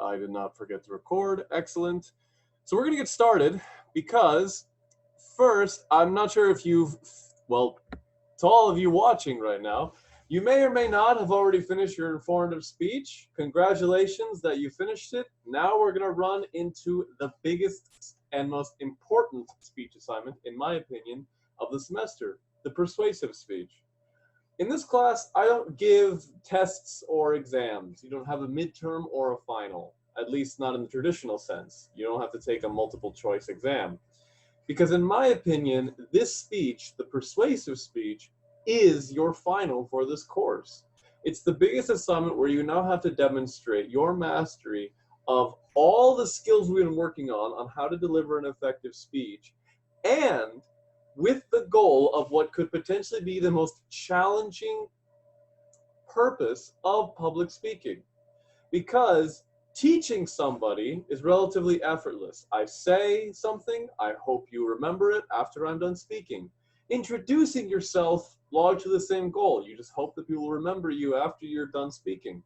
I did not forget to record. Excellent. So we're going to get started because first, I'm not sure if well, to all of you watching right now, you may or may not have already finished your informative speech. Congratulations that you finished it. Now we're going to run into the biggest and most important speech assignment, in my opinion, of the semester, the persuasive speech. In this class, I don't give tests or exams. You don't have a midterm or a final, at least not in the traditional sense. You don't have to take a multiple choice exam. Because in my opinion, this speech, the persuasive speech, is your final for this course. It's the biggest assignment where you now have to demonstrate your mastery of all the skills we've been working on how to deliver an effective speech, and with the goal of what could potentially be the most challenging purpose of public speaking. Because teaching somebody is relatively effortless. I say something, I hope you remember it after I'm done speaking. Introducing yourself largely the same goal. You just hope that people remember you after you're done speaking.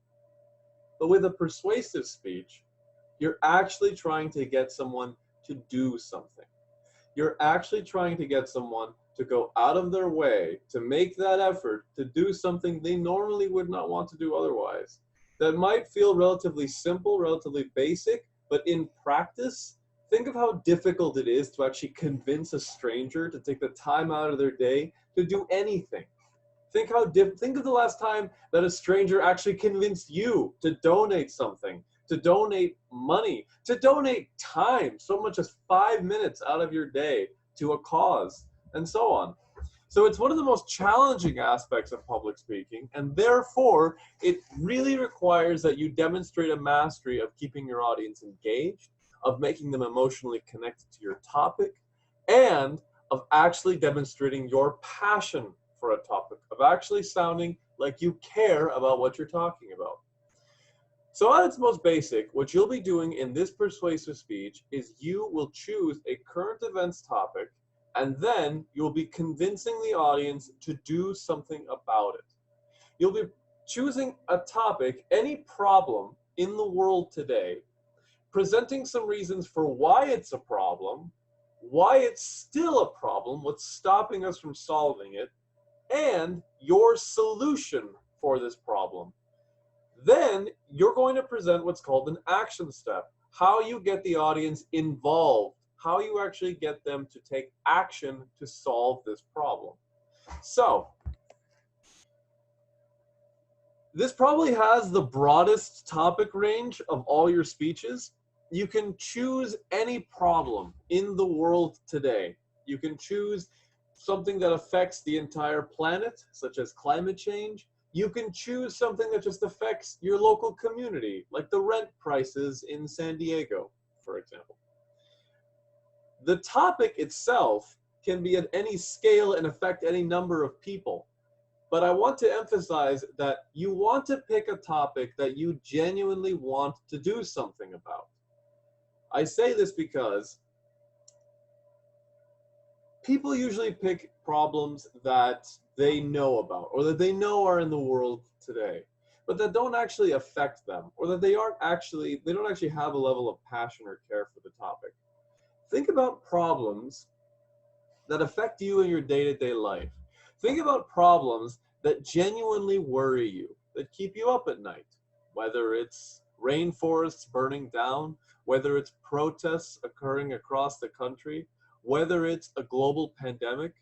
But with a persuasive speech, you're actually trying to get someone to do something. You're actually trying to get someone to go out of their way to make that effort to do something they normally would not want to do otherwise. That might feel relatively simple, relatively basic, but in practice, think of how difficult it is to actually convince a stranger to take the time out of their day to do anything. Think of the last time that a stranger actually convinced you to donate something, to donate money, to donate time, so much as 5 minutes out of your day to a cause, and so on. So it's one of the most challenging aspects of public speaking, and therefore it really requires that you demonstrate a mastery of keeping your audience engaged, of making them emotionally connected to your topic, and of actually demonstrating your passion for a topic, of actually sounding like you care about what you're talking about. So at its most basic, what you'll be doing in this persuasive speech is you will choose a current events topic, and then you'll be convincing the audience to do something about it. You'll be choosing a topic, any problem in the world today, presenting some reasons for why it's a problem, why it's still a problem, what's stopping us from solving it, and your solution for this problem. Then you're going to present what's called an action step, how you get the audience involved, how you actually get them to take action to solve this problem. So, this probably has the broadest topic range of all your speeches. You can choose any problem in the world today. You can choose something that affects the entire planet, such as climate change. You can choose something that just affects your local community, like the rent prices in San Diego, for example. The topic itself can be at any scale and affect any number of people. But I want to emphasize that you want to pick a topic that you genuinely want to do something about. I say this because people usually pick problems that they know about, or that they know are in the world today, but that don't actually affect them, or that they don't actually have a level of passion or care for the topic. Think about problems that affect you in your day-to-day life. Think about problems that genuinely worry you, that keep you up at night, whether it's rainforests burning down, whether it's protests occurring across the country, whether it's a global pandemic,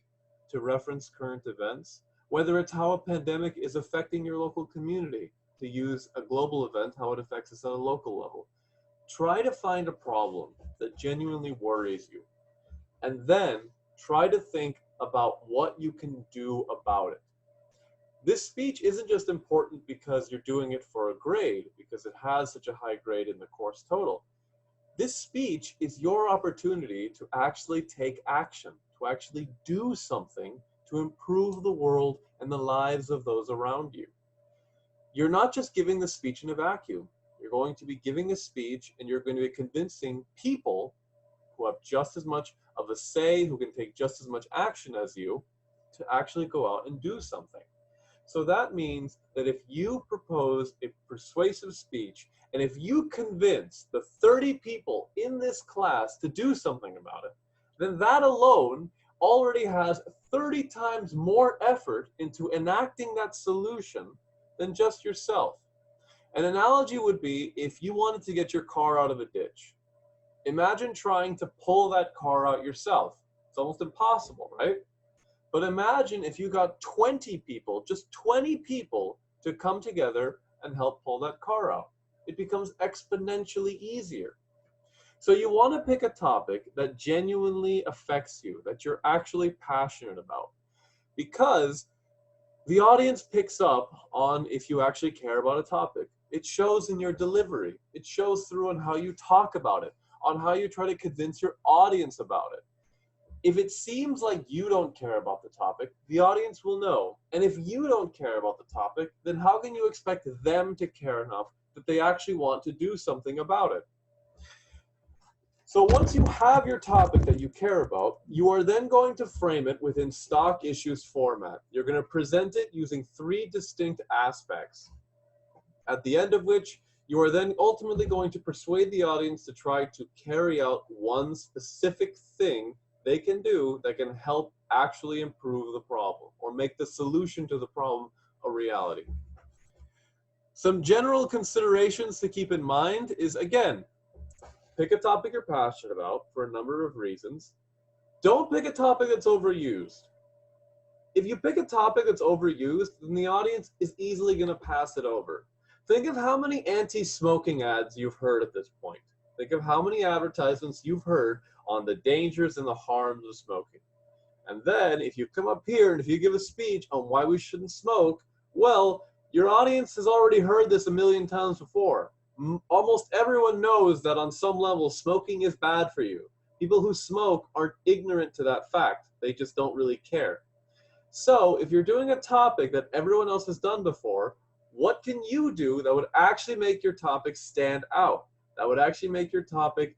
to reference current events, whether it's how a pandemic is affecting your local community, to use a global event, how it affects us at a local level. Try to find a problem that genuinely worries you, and then try to think about what you can do about it. This speech isn't just important because you're doing it for a grade, because it has such a high grade in the course total. This speech is your opportunity to actually take action, to actually do something to improve the world and the lives of those around you. You're not just giving the speech in a vacuum. You're going to be giving a speech, and you're going to be convincing people who have just as much of a say, who can take just as much action as you, to actually go out and do something. So that means that if you propose a persuasive speech, and if you convince the 30 people in this class to do something about it, then that alone already has 30 times more effort into enacting that solution than just yourself. An analogy would be if you wanted to get your car out of a ditch. Imagine trying to pull that car out yourself. It's almost impossible, right? But imagine if you got 20 people, just 20 people, to come together and help pull that car out. It becomes exponentially easier. So you want to pick a topic that genuinely affects you, that you're actually passionate about, because the audience picks up on if you actually care about a topic. It shows in your delivery. It shows through on how you talk about it, on how you try to convince your audience about it. If it seems like you don't care about the topic, the audience will know. And if you don't care about the topic, then how can you expect them to care enough that they actually want to do something about it? So once you have your topic that you care about, you are then going to frame it within stock issues format. You're going to present it using 3 distinct aspects, at the end of which you are then ultimately going to persuade the audience to try to carry out one specific thing they can do that can help actually improve the problem or make the solution to the problem a reality. Some general considerations to keep in mind is, again, pick a topic you're passionate about for a number of reasons. Don't pick a topic that's overused. If you pick a topic that's overused, then the audience is easily going to pass it over. Think of how many anti-smoking ads you've heard at this point. Think of how many advertisements you've heard on the dangers and the harms of smoking. And then if you come up here and if you give a speech on why we shouldn't smoke, well, your audience has already heard this a million times before. Almost everyone knows that on some level smoking is bad for you. People who smoke aren't ignorant to that fact. They just don't really care. So if you're doing a topic that everyone else has done before, what can you do that would actually make your topic stand out? That would actually make your topic,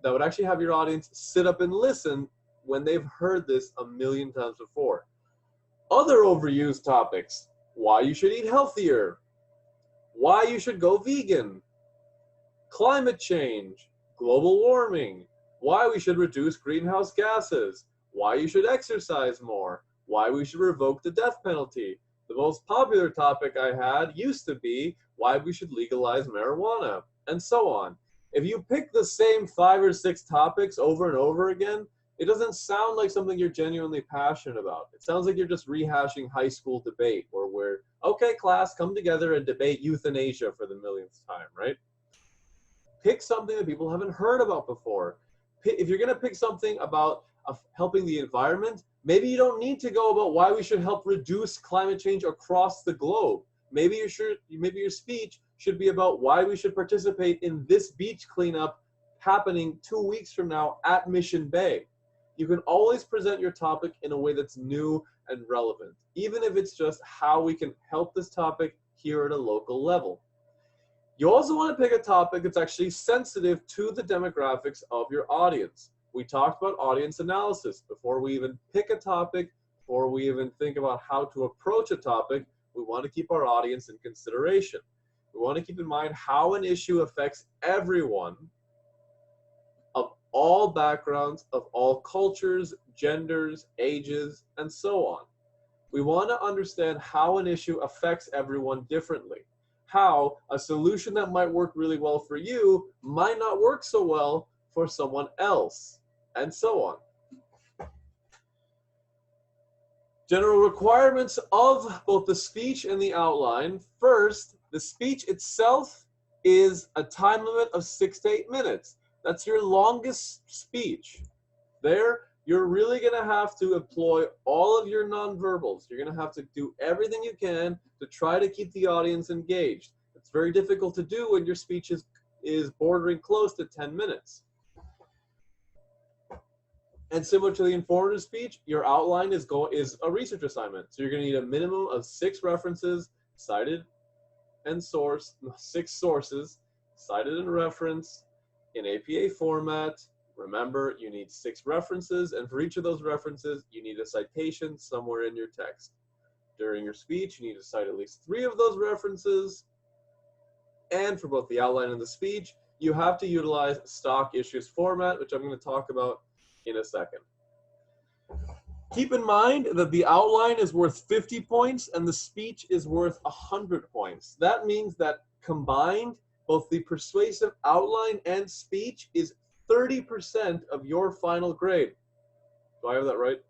that would actually have your audience sit up and listen when they've heard this a million times before. Other overused topics: why you should eat healthier, why you should go vegan, climate change, global warming, why we should reduce greenhouse gases, why you should exercise more, why we should revoke the death penalty. The most popular topic I had used to be why we should legalize marijuana, and so on. If you pick the same 5 or 6 topics over and over again, it doesn't sound like something you're genuinely passionate about. It sounds like you're just rehashing high school debate, or where, okay, class, come together and debate euthanasia for the millionth time, right? Pick something that people haven't heard about before. If you're going to pick something about helping the environment, maybe you don't need to go about why we should help reduce climate change across the globe. Maybe your speech should be about why we should participate in this beach cleanup happening 2 weeks from now at Mission Bay. You can always present your topic in a way that's new and relevant, even if it's just how we can help this topic here at a local level. You also want to pick a topic that's actually sensitive to the demographics of your audience. We talked about audience analysis. Before we even pick a topic, before we even think about how to approach a topic, we want to keep our audience in consideration. We want to keep in mind how an issue affects everyone of all backgrounds, of all cultures, genders, ages, and so on. We want to understand how an issue affects everyone differently. How a solution that might work really well for you might not work so well for someone else, and so on. General requirements of both the speech and the outline. First, the speech itself is a time limit of 6 to 8 minutes. That's your longest speech. There, you're really going to have to employ all of your nonverbals. You're going to have to do everything you can to try to keep the audience engaged. It's very difficult to do when your speech is bordering close to 10 minutes. And similar to the informative speech, your outline is a research assignment. So you're going to need a minimum of 6 references, cited and sourced, 6 sources, cited and referenced in APA format. Remember, you need 6 references, and for each of those references, you need a citation somewhere in your text. During your speech, you need to cite at least 3 of those references. And for both the outline and the speech, you have to utilize stock issues format, which I'm going to talk about in a second. Keep in mind that the outline is worth 50 points and the speech is worth 100 points. That means that combined, both the persuasive outline and speech is 30% of your final grade. Do I have that right?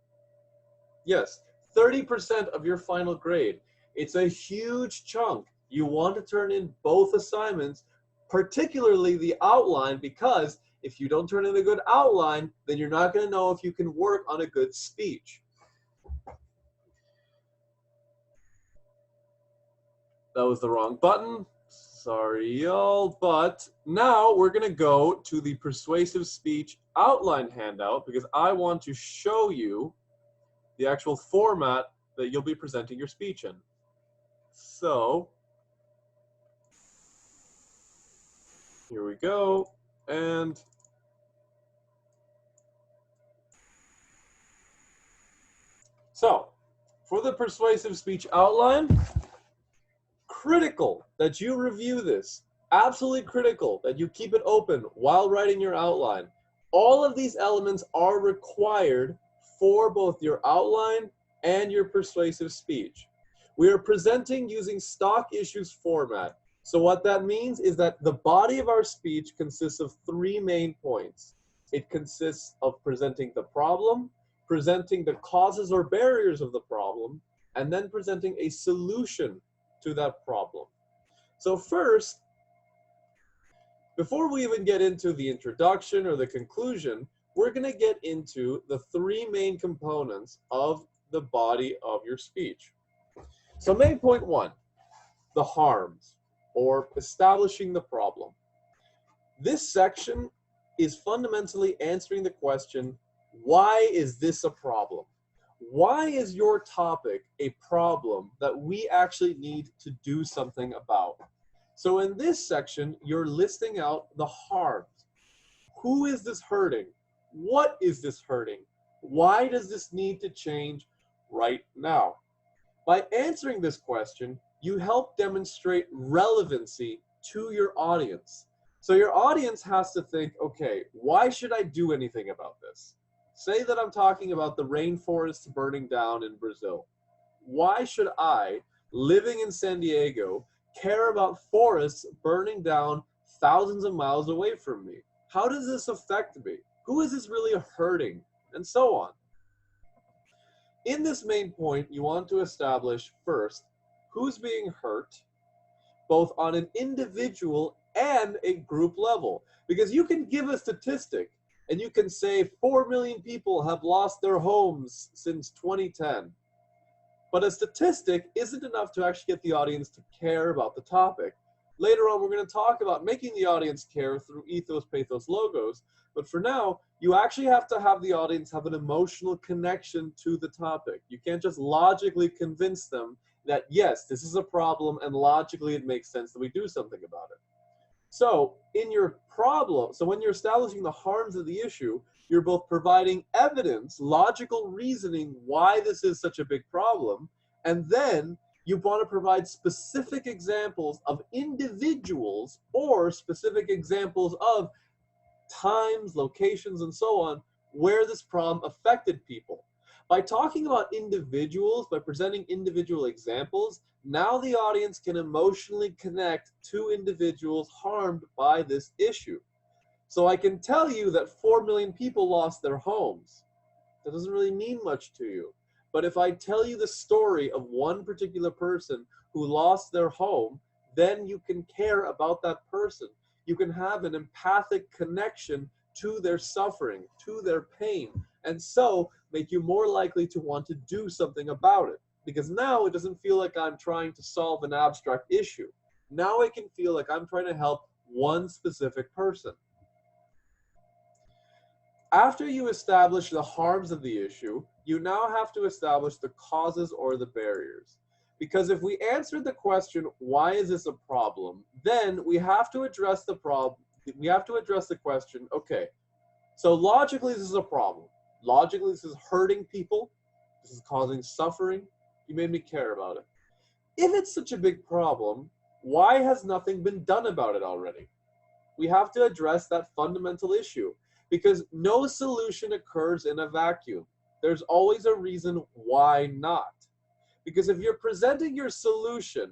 Yes, 30% of your final grade. It's a huge chunk. You want to turn in both assignments, particularly the outline, because if you don't turn in a good outline, then you're not going to know if you can work on a good speech. That was the wrong button. Sorry, y'all. But now we're going to go to the persuasive speech outline handout because I want to show you the actual format that you'll be presenting your speech in. So here we go. And so for the persuasive speech outline, critical that you review this. Absolutely critical that you keep it open while writing your outline. All of these elements are required for both your outline and your persuasive speech. We are presenting using stock issues format. So what that means is that the body of our speech consists of 3 main points. It consists of presenting the problem, presenting the causes or barriers of the problem, and then presenting a solution to that problem. So first, before we even get into the introduction or the conclusion, we're going to get into the 3 main components of the body of your speech. So main point 1, the harms, or establishing the problem. This section is fundamentally answering the question, why is this a problem? Why is your topic a problem that we actually need to do something about? So in this section, you're listing out the harms. Who is this hurting? What is this hurting? Why does this need to change right now? By answering this question, you help demonstrate relevancy to your audience. So your audience has to think, okay, why should I do anything about this? Say that I'm talking about the rainforests burning down in Brazil. Why should I, living in San Diego, care about forests burning down thousands of miles away from me? How does this affect me? Who is this really hurting? And so on. In this main point, you want to establish first who's being hurt, both on an individual and a group level. Because you can give a statistic and you can say 4 million people have lost their homes since 2010. But a statistic isn't enough to actually get the audience to care about the topic. Later on, we're going to talk about making the audience care through ethos, pathos, logos. But for now, you actually have to have the audience have an emotional connection to the topic. You can't just logically convince them that, yes, this is a problem, and logically it makes sense that we do something about it. So in your problem, so when you're establishing the harms of the issue, you're both providing evidence, logical reasoning why this is such a big problem, and then you want to provide specific examples of individuals or specific examples of times, locations, and so on where this problem affected people. By talking about individuals, by presenting individual examples, now the audience can emotionally connect to individuals harmed by this issue. So I can tell you that 4 million people lost their homes. That doesn't really mean much to you. But if I tell you the story of one particular person who lost their home, then you can care about that person. You can have an empathic connection to their suffering, to their pain, and so make you more likely to want to do something about it. Because now it doesn't feel like I'm trying to solve an abstract issue. Now it can feel like I'm trying to help one specific person. After you establish the harms of the issue, you now have to establish the causes or the barriers. Because if we answered the question, why is this a problem, then we have to address the problem. We have to address the question, okay, so logically this is a problem. Logically this is hurting people. This is causing suffering. You made me care about it. If it's such a big problem, why has nothing been done about it already? We have to address that fundamental issue because no solution occurs in a vacuum. There's always a reason why not. Because if you're presenting your solution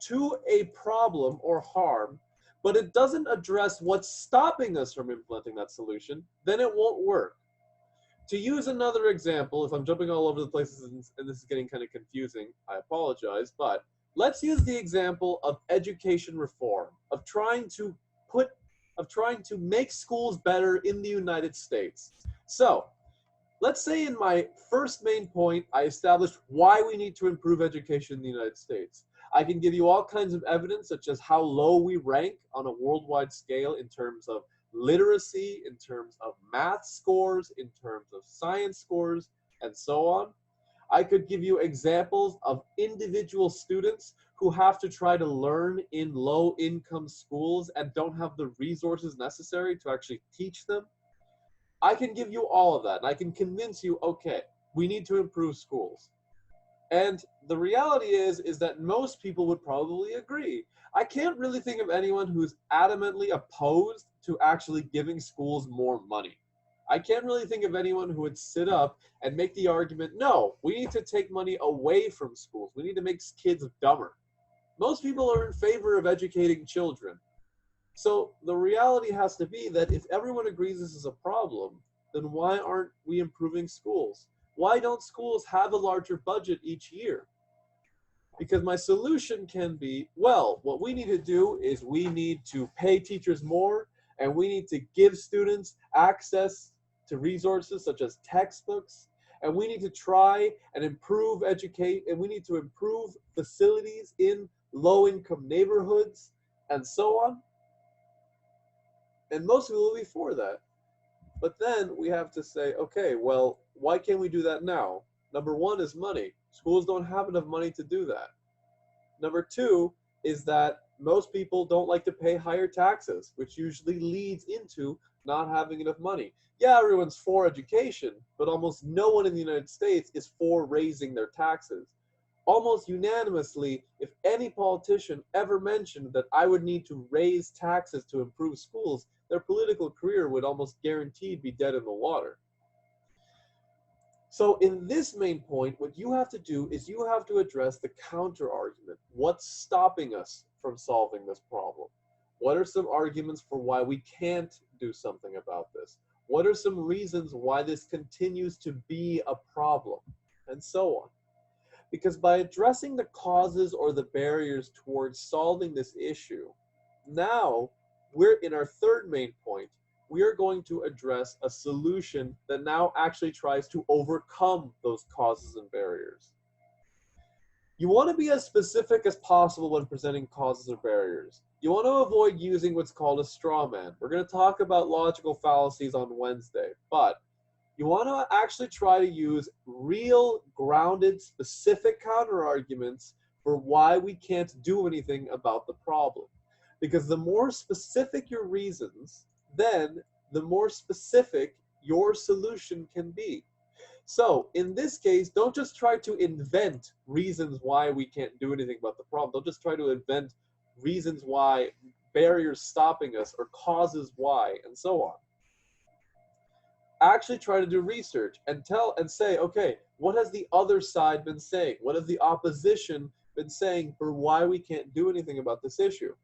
to a problem or harm, but it doesn't address what's stopping us from implementing that solution, then it won't work. To use another example, if I'm jumping all over the places and this is getting kind of confusing, I apologize, but let's use the example of education reform, of trying to make schools better in the United States. So, let's say in my first main point, I established why we need to improve education in the United States. I can give you all kinds of evidence, such as how low we rank on a worldwide scale in terms of literacy, in terms of math scores, in terms of science scores, and so on. I could give you examples of individual students who have to try to learn in low-income schools and don't have the resources necessary to actually teach them. I can give you all of that, and I can convince you, okay, we need to improve schools. And the reality is that most people would probably agree. I can't really think of anyone who's adamantly opposed to actually giving schools more money. I can't really think of anyone who would sit up and make the argument, no, we need to take money away from schools. We need to make kids dumber. Most people are in favor of educating children. So the reality has to be that if everyone agrees this is a problem, then why aren't we improving schools? Why don't schools have a larger budget each year? Because my solution can be, well, what we need to do is we need to pay teachers more, and we need to give students access to resources such as textbooks, and we need to try and improve and we need to improve facilities in low-income neighborhoods, and so on. And most people will be for that. But then we have to say, okay, well, why can't we do that now? Number one is money. Schools don't have enough money to do that. Number two is that most people don't like to pay higher taxes, which usually leads into not having enough money. Yeah, everyone's for education, but almost no one in the United States is for raising their taxes. Almost unanimously, if any politician ever mentioned that I would need to raise taxes to improve schools, their political career would almost guaranteed be dead in the water. So in this main point, what you have to do is you have to address the counter argument. What's stopping us from solving this problem? What are some arguments for why we can't do something about this? What are some reasons why this continues to be a problem? And so on. Because by addressing the causes or the barriers towards solving this issue, now we're in our third main point, we are going to address a solution that now actually tries to overcome those causes and barriers. You want to be as specific as possible when presenting causes or barriers. You want to avoid using what's called a straw man. We're going to talk about logical fallacies on Wednesday, but you want to actually try to use real, grounded, specific counterarguments for why we can't do anything about the problem. Because the more specific your reasons, then the more specific your solution can be. So in this case, don't just try to invent reasons why we can't do anything about the problem. Don't just try to invent reasons why, barriers stopping us, or causes why, and so on. Actually try to do research and say, okay, what has the other side been saying? What has the opposition been saying for why we can't do anything about this issue?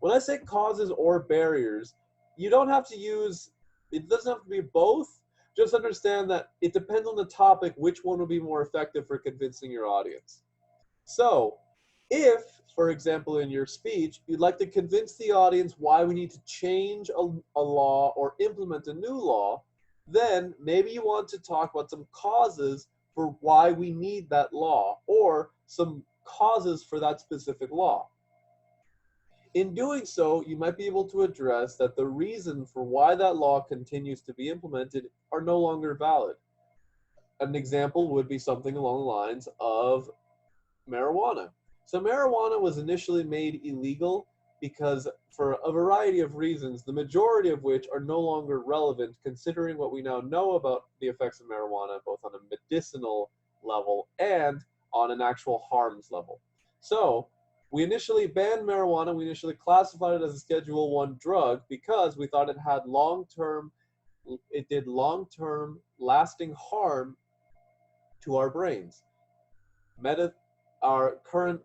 When I say causes or barriers, you don't have to use, it doesn't have to be both. Just understand that it depends on the topic which one will be more effective for convincing your audience. So if, for example, in your speech, you'd like to convince the audience why we need to change a law or implement a new law, then maybe you want to talk about some causes for why we need that law, or some causes for that specific law. In doing so, you might be able to address that the reason for why that law continues to be implemented are no longer valid. An example would be something along the lines of marijuana. So marijuana was initially made illegal because, for a variety of reasons, the majority of which are no longer relevant considering what we now know about the effects of marijuana, both on a medicinal level and on an actual harms level. So we initially banned marijuana. We initially classified it as a Schedule 1 drug because we thought it did long-term lasting harm to our brains. Our current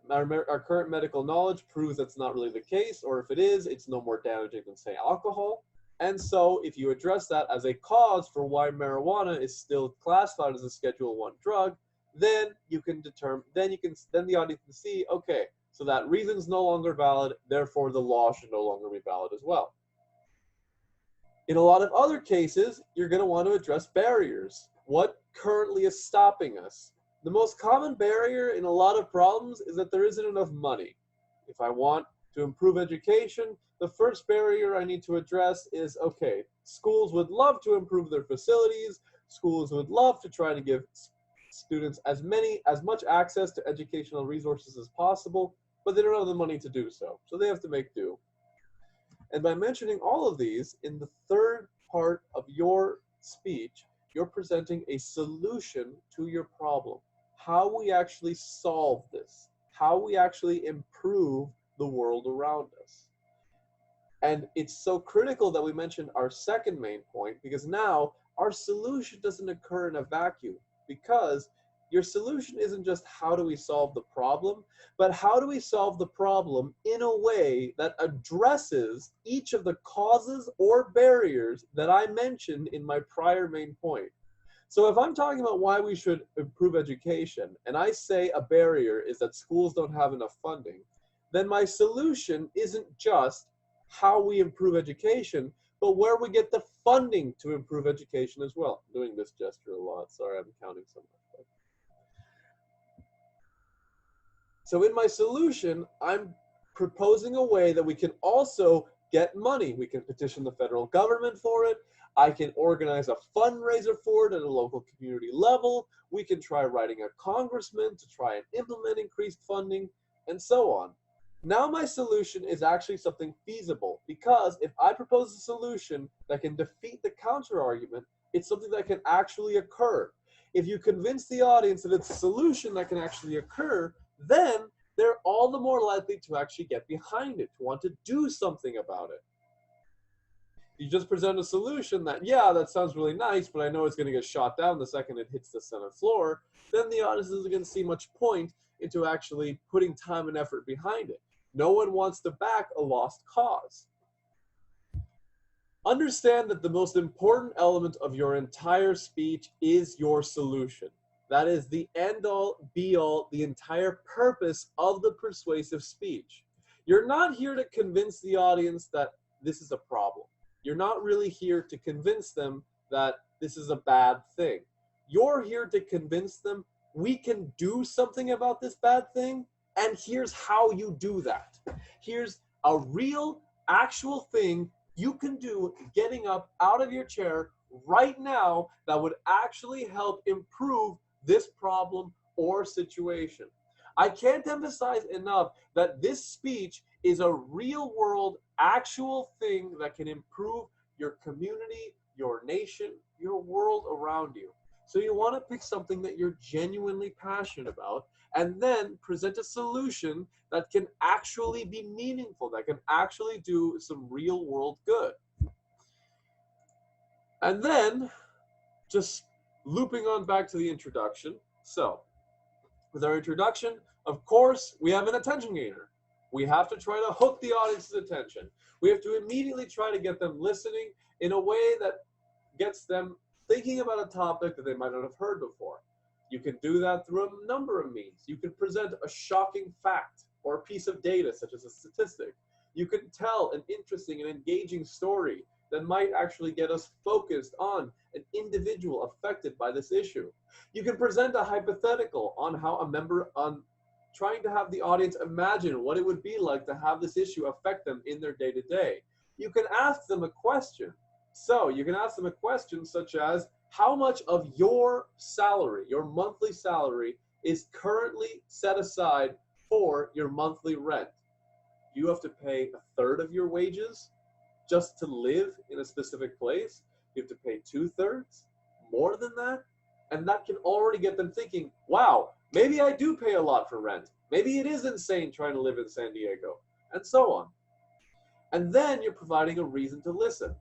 medical knowledge proves that's not really the case, or if it is, it's no more damaging than, say, alcohol. And so if you address that as a cause for why marijuana is still classified as a Schedule 1 drug, then you can determine, then the audience can see, okay, so that reason's no longer valid, therefore the law should no longer be valid as well. In a lot of other cases, you're going to want to address barriers. What currently is stopping us? The most common barrier in a lot of problems is that there isn't enough money. If I want to improve education, the first barrier I need to address is, okay, schools would love to improve their facilities, schools would love to try to give students as much access to educational resources as possible, but they don't have the money to do so, so they have to make do. And by mentioning all of these, in the third part of your speech, you're presenting a solution to your problem. How we actually solve this, how we actually improve the world around us. And it's so critical that we mentioned our second main point, because now our solution doesn't occur in a vacuum, because your solution isn't just how do we solve the problem, but how do we solve the problem in a way that addresses each of the causes or barriers that I mentioned in my prior main point. So if I'm talking about why we should improve education, and I say a barrier is that schools don't have enough funding, then my solution isn't just how we improve education, but where we get the funding to improve education as well. I'm doing this gesture a lot. Sorry, I'm counting so much. So in my solution, I'm proposing a way that we can also get money. We can petition the federal government for it. I can organize a fundraiser for it at a local community level. We can try writing a congressman to try and implement increased funding, and so on. Now my solution is actually something feasible, because if I propose a solution that can defeat the counter argument, it's something that can actually occur. If you convince the audience that it's a solution that can actually occur, then they're all the more likely to actually get behind it, to want to do something about it. You just present a solution that, yeah, that sounds really nice, but I know it's going to get shot down the second it hits the Senate floor, then the audience isn't going to see much point into actually putting time and effort behind it. No one wants to back a lost cause. Understand that the most important element of your entire speech is your solution. That is the end-all, be-all, the entire purpose of the persuasive speech. You're not here to convince the audience that this is a problem. You're not really here to convince them that this is a bad thing. You're here to convince them we can do something about this bad thing, and here's how you do that. Here's a real, actual thing you can do getting up out of your chair right now that would actually help improve this problem or situation. I can't emphasize enough that this speech is a real world, actual thing that can improve your community, your nation, your world around you. So you want to pick something that you're genuinely passionate about, and then present a solution that can actually be meaningful, that can actually do some real world good. And then just looping on back to the introduction. So with our introduction, of course, we have an attention gainer. We have to try to hook the audience's attention. We have to immediately try to get them listening in a way that gets them thinking about a topic that they might not have heard before. You can do that through a number of means. You can present a shocking fact or a piece of data, such as a statistic. You can tell an interesting and engaging story that might actually get us focused on an individual affected by this issue. You can present a hypothetical on trying to have the audience imagine what it would be like to have this issue affect them in their day-to-day. You can ask them a question. So you can ask them a question such as, how much of your salary, your monthly salary, is currently set aside for your monthly rent? You have to pay a third of your wages just to live in a specific place? You have to pay 2/3? More than that? And that can already get them thinking, wow, maybe I do pay a lot for rent. Maybe it is insane trying to live in San Diego, and so on. And then you're providing a reason to listen.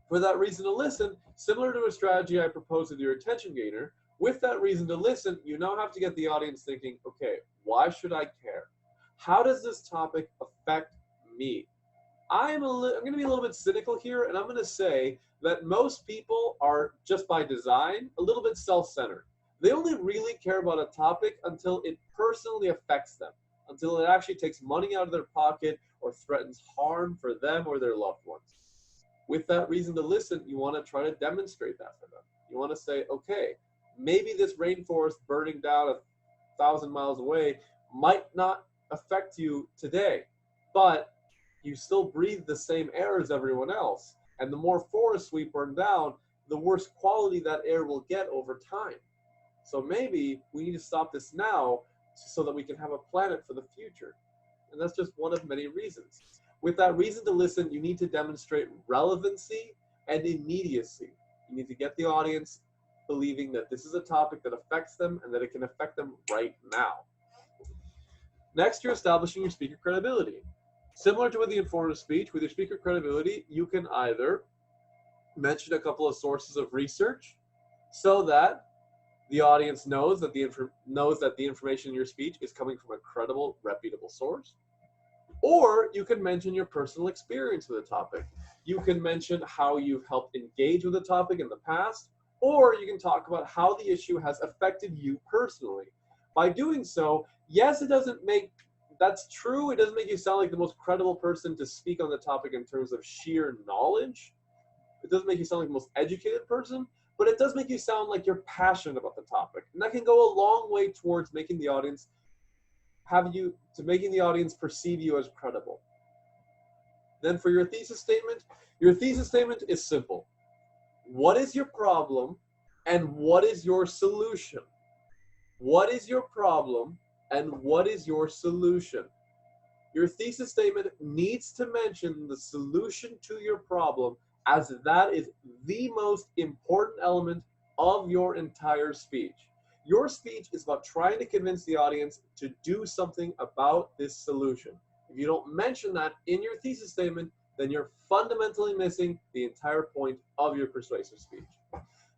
For that reason to listen, similar to a strategy I proposed with your attention gainer, with that reason to listen, you now have to get the audience thinking, okay, why should I care? How does this topic affect me? I'm going to be a little bit cynical here, and I'm going to say that most people are, just by design, a little bit self-centered. They only really care about a topic until it personally affects them, until it actually takes money out of their pocket or threatens harm for them or their loved ones. With that reason to listen, you want to try to demonstrate that for them. You want to say, okay, maybe this rainforest burning down 1,000 miles away might not affect you today, but you still breathe the same air as everyone else. And the more forests we burn down, the worse quality that air will get over time. So maybe we need to stop this now so that we can have a planet for the future. And that's just one of many reasons. With that reason to listen, you need to demonstrate relevancy and immediacy. You need to get the audience believing that this is a topic that affects them and that it can affect them right now. Next, you're establishing your speaker credibility. Similar to with the informative speech, with your speaker credibility, you can either mention a couple of sources of research so that the audience knows that the information in your speech is coming from a credible, reputable source. Or you can mention your personal experience with a topic. You can mention how you've helped engage with a topic in the past, or you can talk about how the issue has affected you personally. By doing so, yes, that's true. It doesn't make you sound like the most credible person to speak on the topic in terms of sheer knowledge. It doesn't make you sound like the most educated person, but it does make you sound like you're passionate about the topic. And that can go a long way towards making the audience perceive you as credible. Then for your thesis statement is simple. What is your problem and what is your solution? What is your problem and what is your solution? Your thesis statement needs to mention the solution to your problem, as that is the most important element of your entire speech. Your speech is about trying to convince the audience to do something about this solution. If you don't mention that in your thesis statement, then you're fundamentally missing the entire point of your persuasive speech.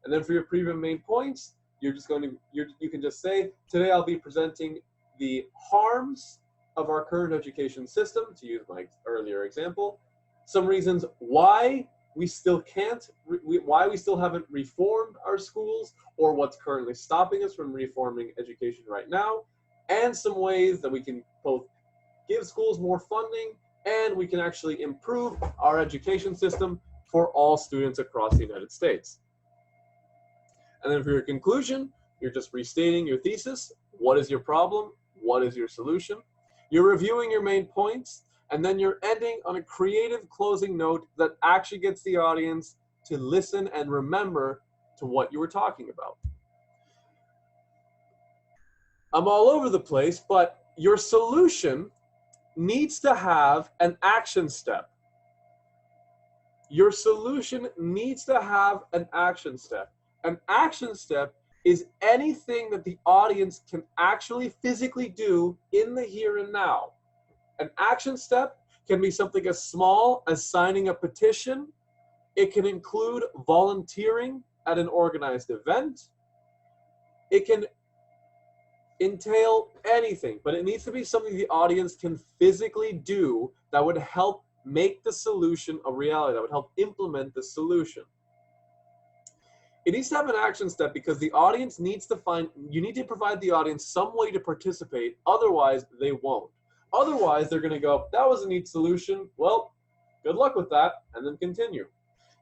And then for your preview main points, you can just say, today I'll be presenting the harms of our current education system, to use my earlier example, some reasons why we still haven't reformed our schools, or what's currently stopping us from reforming education right now, and some ways that we can both give schools more funding and we can actually improve our education system for all students across the United States. And then for your conclusion, you're just restating your thesis. What is your problem? What is your solution? You're reviewing your main points, and then you're ending on a creative closing note that actually gets the audience to listen and remember to what you were talking about. I'm all over the place, but your solution needs to have an action step. Your solution needs to have an action step. An action step is anything that the audience can actually physically do in the here and now. An action step can be something as small as signing a petition. It can include volunteering at an organized event. It can entail anything, but it needs to be something the audience can physically do that would help make the solution a reality, that would help implement the solution. It needs to have an action step because the audience needs to you need to provide the audience some way to participate, otherwise they won't. Otherwise, they're going to go, that was a neat solution, well, good luck with that, and then continue.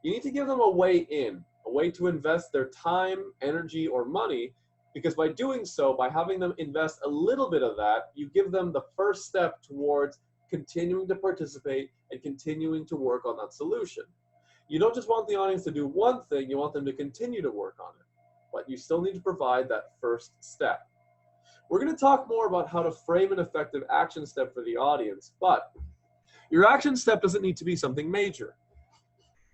You need to give them a way in, a way to invest their time, energy, or money, because by doing so, by having them invest a little bit of that, you give them the first step towards continuing to participate and continuing to work on that solution. You don't just want the audience to do one thing, you want them to continue to work on it, but you still need to provide that first step. We're going to talk more about how to frame an effective action step for the audience, but your action step doesn't need to be something major.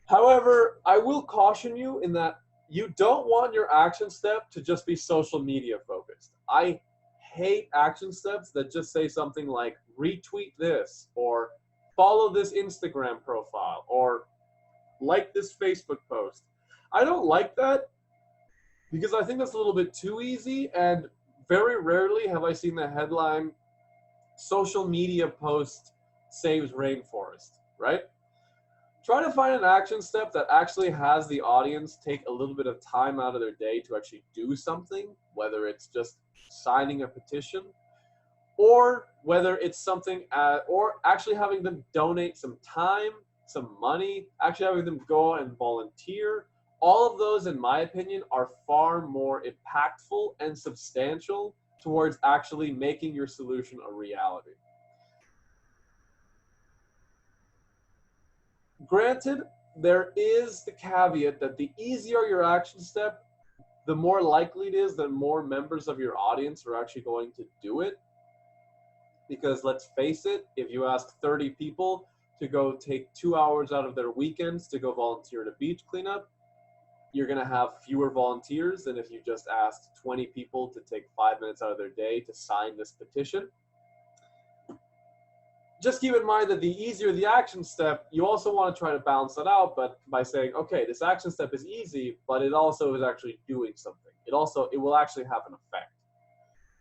However, I will caution you in that you don't want your action step to just be social media focused. I hate action steps that just say something like retweet this or follow this Instagram profile or like this Facebook post. I don't like that because I think that's a little bit too easy, and very rarely have I seen the headline social media post saves rainforest, right? Try to find an action step that actually has the audience take a little bit of time out of their day to actually do something, whether it's just signing a petition, or whether it's something, or actually having them donate some time, some money, actually having them go and volunteer. All of those, in my opinion, are far more impactful and substantial towards actually making your solution a reality. Granted, there is the caveat that the easier your action step, the more likely it is that more members of your audience are actually going to do it. Because let's face it, if you ask 30 people to go take 2 hours out of their weekends to go volunteer at a beach cleanup, you're going to have fewer volunteers than if you just asked 20 people to take 5 minutes out of their day to sign this petition. Just keep in mind that the easier the action step, you also want to try to balance that out, but by saying, okay, this action step is easy, but it also is actually doing something. It will actually have an effect.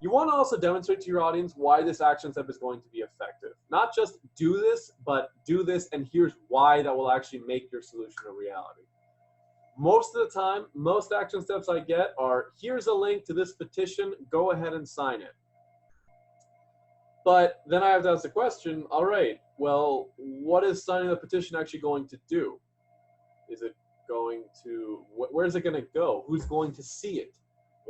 You want to also demonstrate to your audience why this action step is going to be effective. Not just do this, but do this, and here's why that will actually make your solution a reality. Most of the time, most action steps I get are, here's a link to this petition, go ahead and sign it. But then I have to ask the question, all right, well, what is signing the petition actually going to do? Is it going to, where's it going to go? Who's going to see it?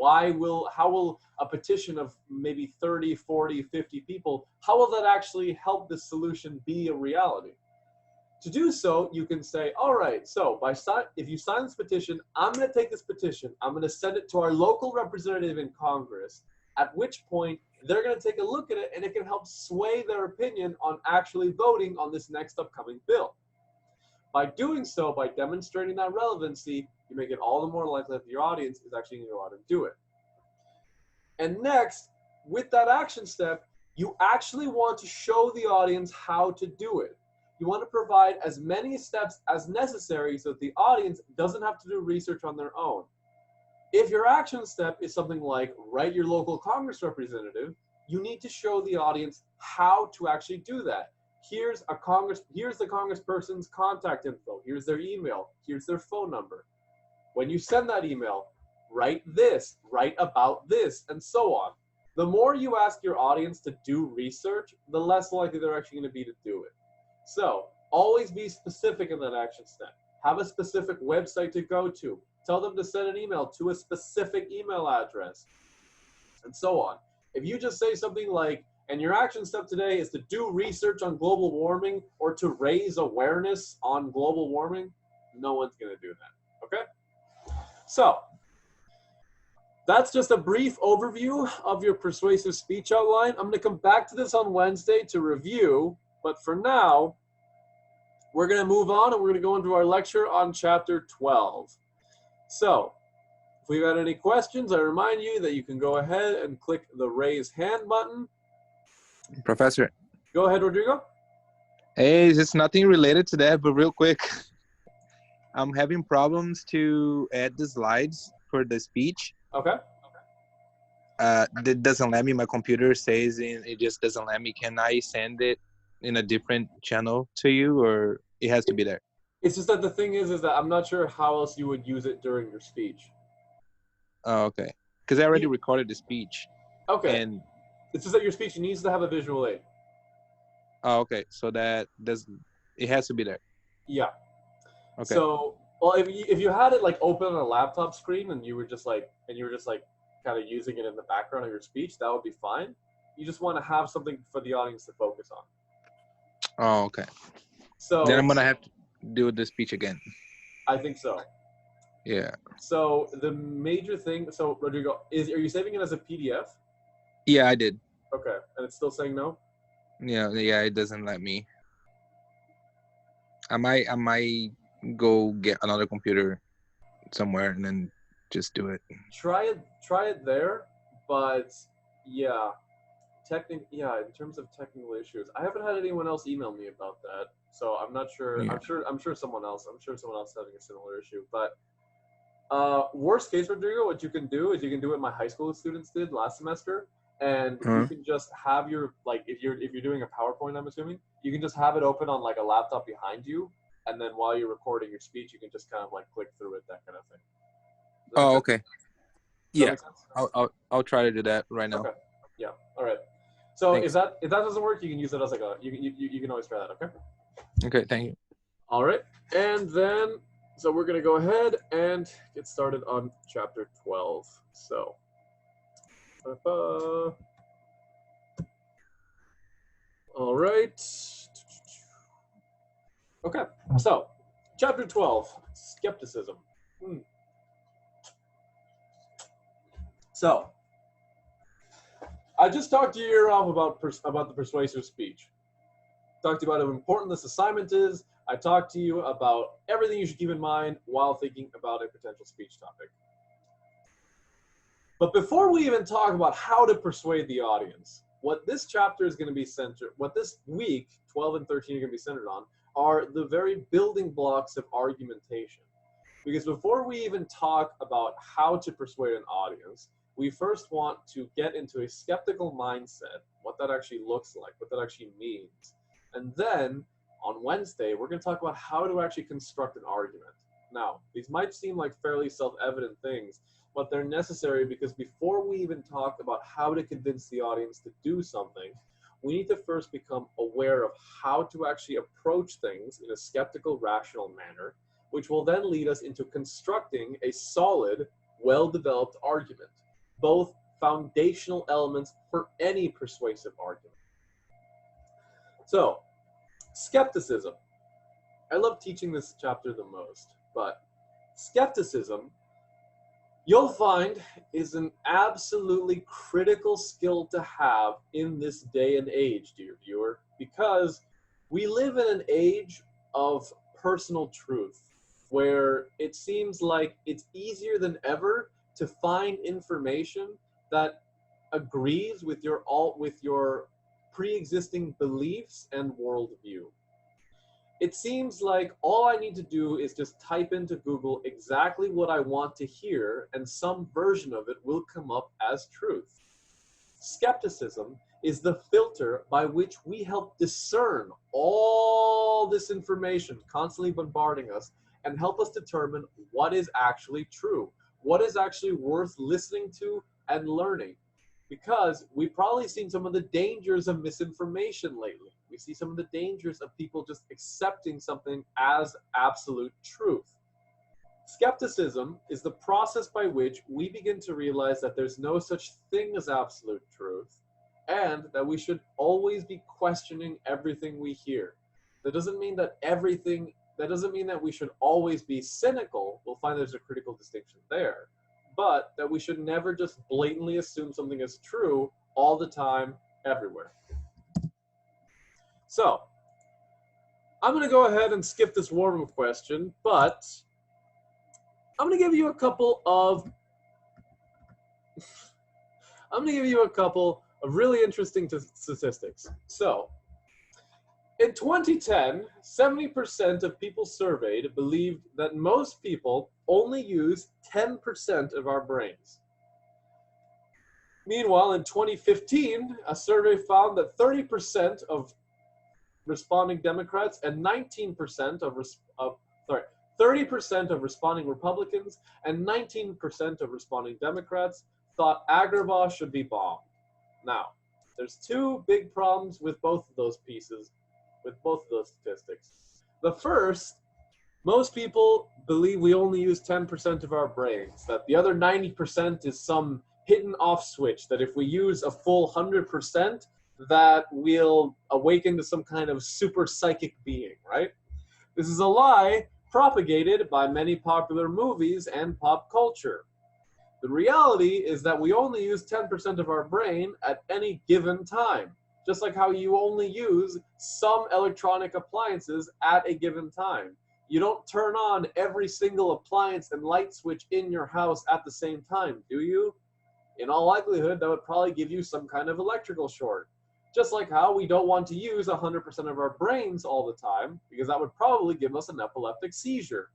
How will a petition of maybe 30, 40, 50 people, how will that actually help this solution be a reality? To do so, you can say, all right, so if you sign this petition, I'm going to take this petition, I'm going to send it to our local representative in Congress, at which point they're going to take a look at it and it can help sway their opinion on actually voting on this next upcoming bill. By doing so, by demonstrating that relevancy, you make it all the more likely that your audience is actually going to go out and do it. And next, with that action step, you actually want to show the audience how to do it. You want to provide as many steps as necessary so that the audience doesn't have to do research on their own. If your action step is something like write your local Congress representative, you need to show the audience how to actually do that. Here's the congressperson's contact info, here's their email, here's their phone number. When you send that email, write this, write about this, and so on. The more you ask your audience to do research, the less likely they're actually going to be to do it. So always be specific in that action step. Have a specific website to go to. Tell them to send an email to a specific email address, and so on. If you just say something like, and your action step today is to do research on global warming or to raise awareness on global warming, no one's going to do that, okay? So that's just a brief overview of your persuasive speech outline. I'm going to come back to this on Wednesday to review, but for now, we're going to move on and we're going to go into our lecture on chapter 12. So if we've got any questions, I remind you that you can go ahead and click the raise hand button. Professor. Go ahead, Rodrigo. Hey, it's nothing related to that, but real quick, I'm having problems to add the slides for the speech. Okay. That doesn't let me. My computer says it just doesn't let me. Can I send it in a different channel to you, or it has to be there? It's just that the thing is that I'm not sure how else you would use it during your speech. Oh, okay. Because I already recorded the speech. Okay. And it's just that your speech needs to have a visual aid. Oh, okay. So it has to be there. Yeah. Okay. So, well, if you had it like open on a laptop screen and you were just like kind of using it in the background of your speech, that would be fine. You just want to have something for the audience to focus on. Oh, okay. So then I'm gonna have to do the speech again. I think so. Yeah. So the major thing. So Rodrigo, are you saving it as a PDF? Yeah, I did. Okay, and it's still saying no? Yeah, it doesn't let me. I might go get another computer somewhere and then just do it. Try it there, but yeah, in terms of technical issues, I haven't had anyone else email me about that, so I'm not sure. Yeah. I'm sure someone else is having a similar issue. But worst case, Rodrigo, what you can do is you can do what my high school students did last semester, and you Uh-huh. can just have your, like, if you're doing a PowerPoint, I'm assuming you can just have it open on like a laptop behind you, and then while you're recording your speech, you can just kind of like click through it, that kind of thing. Does that make Oh, sense? okay. Does that Yeah. make sense? I'll try to do that right now. Okay. Yeah. All right. So Thanks. if that doesn't work, you can use it as like a you can always try that. Okay. Okay, thank you. All right. And then so we're gonna go ahead and get started on chapter 12. So. All right. Okay. So chapter 12, skepticism. So I just talked to you your off about the persuasive speech. Talked to you about how important this assignment is. I talked to you about everything you should keep in mind while thinking about a potential speech topic. But before we even talk about how to persuade the audience, what this chapter is going to be centered, what this week, 12 and 13 are going to be centered on, are the very building blocks of argumentation. Because before we even talk about how to persuade an audience, we first want to get into a skeptical mindset, what that actually looks like, what that actually means. And then on Wednesday, we're going to talk about how to actually construct an argument. Now, these might seem like fairly self-evident things, but they're necessary because before we even talk about how to convince the audience to do something, we need to first become aware of how to actually approach things in a skeptical, rational manner, which will then lead us into constructing a solid, well-developed argument, both foundational elements for any persuasive argument. So, skepticism. I love teaching this chapter the most, but skepticism, you'll find, is an absolutely critical skill to have in this day and age, dear viewer, because we live in an age of personal truth where it seems like it's easier than ever to find information that agrees with your pre-existing beliefs and worldview. It seems like all I need to do is just type into Google exactly what I want to hear, and some version of it will come up as truth. Skepticism is the filter by which we help discern all this information constantly bombarding us and help us determine what is actually true, what is actually worth listening to and learning. Because we've probably seen some of the dangers of misinformation lately. We see some of the dangers of people just accepting something as absolute truth. Skepticism is the process by which we begin to realize that there's no such thing as absolute truth and that we should always be questioning everything we hear. That doesn't mean that we should always be cynical. We'll find there's a critical distinction there. But that we should never just blatantly assume something is true all the time, everywhere. So, I'm going to go ahead and skip this warm-up question, but I'm going to give you a couple of really interesting statistics. So, in 2010, 70% of people surveyed believed that most people only use 10% of our brains. Meanwhile, in 2015, a survey found that 30% of responding Democrats and 30% of responding Republicans and 19% of responding Democrats thought Agrabah should be bombed. Now, there's two big problems with both of those statistics. The first, most people believe we only use 10% of our brains, that the other 90% is some hidden off switch, that if we use a full 100%, that we'll awaken to some kind of super psychic being, right? This is a lie propagated by many popular movies and pop culture. The reality is that we only use 10% of our brain at any given time, just like how you only use some electronic appliances at a given time. You don't turn on every single appliance and light switch in your house at the same time, do you? In all likelihood, that would probably give you some kind of electrical short. Just like how we don't want to use 100% of our brains all the time, because that would probably give us an epileptic seizure.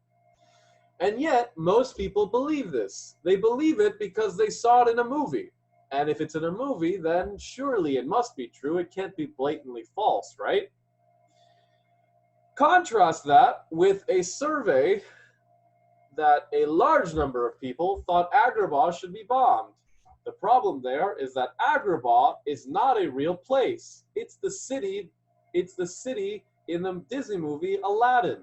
And yet, most people believe this. They believe it because they saw it in a movie. And if it's in a movie, then surely it must be true. It can't be blatantly false, right? Contrast that with a survey that a large number of people thought Agrabah should be bombed. The problem there is that Agrabah is not a real place. It's the city in the Disney movie Aladdin.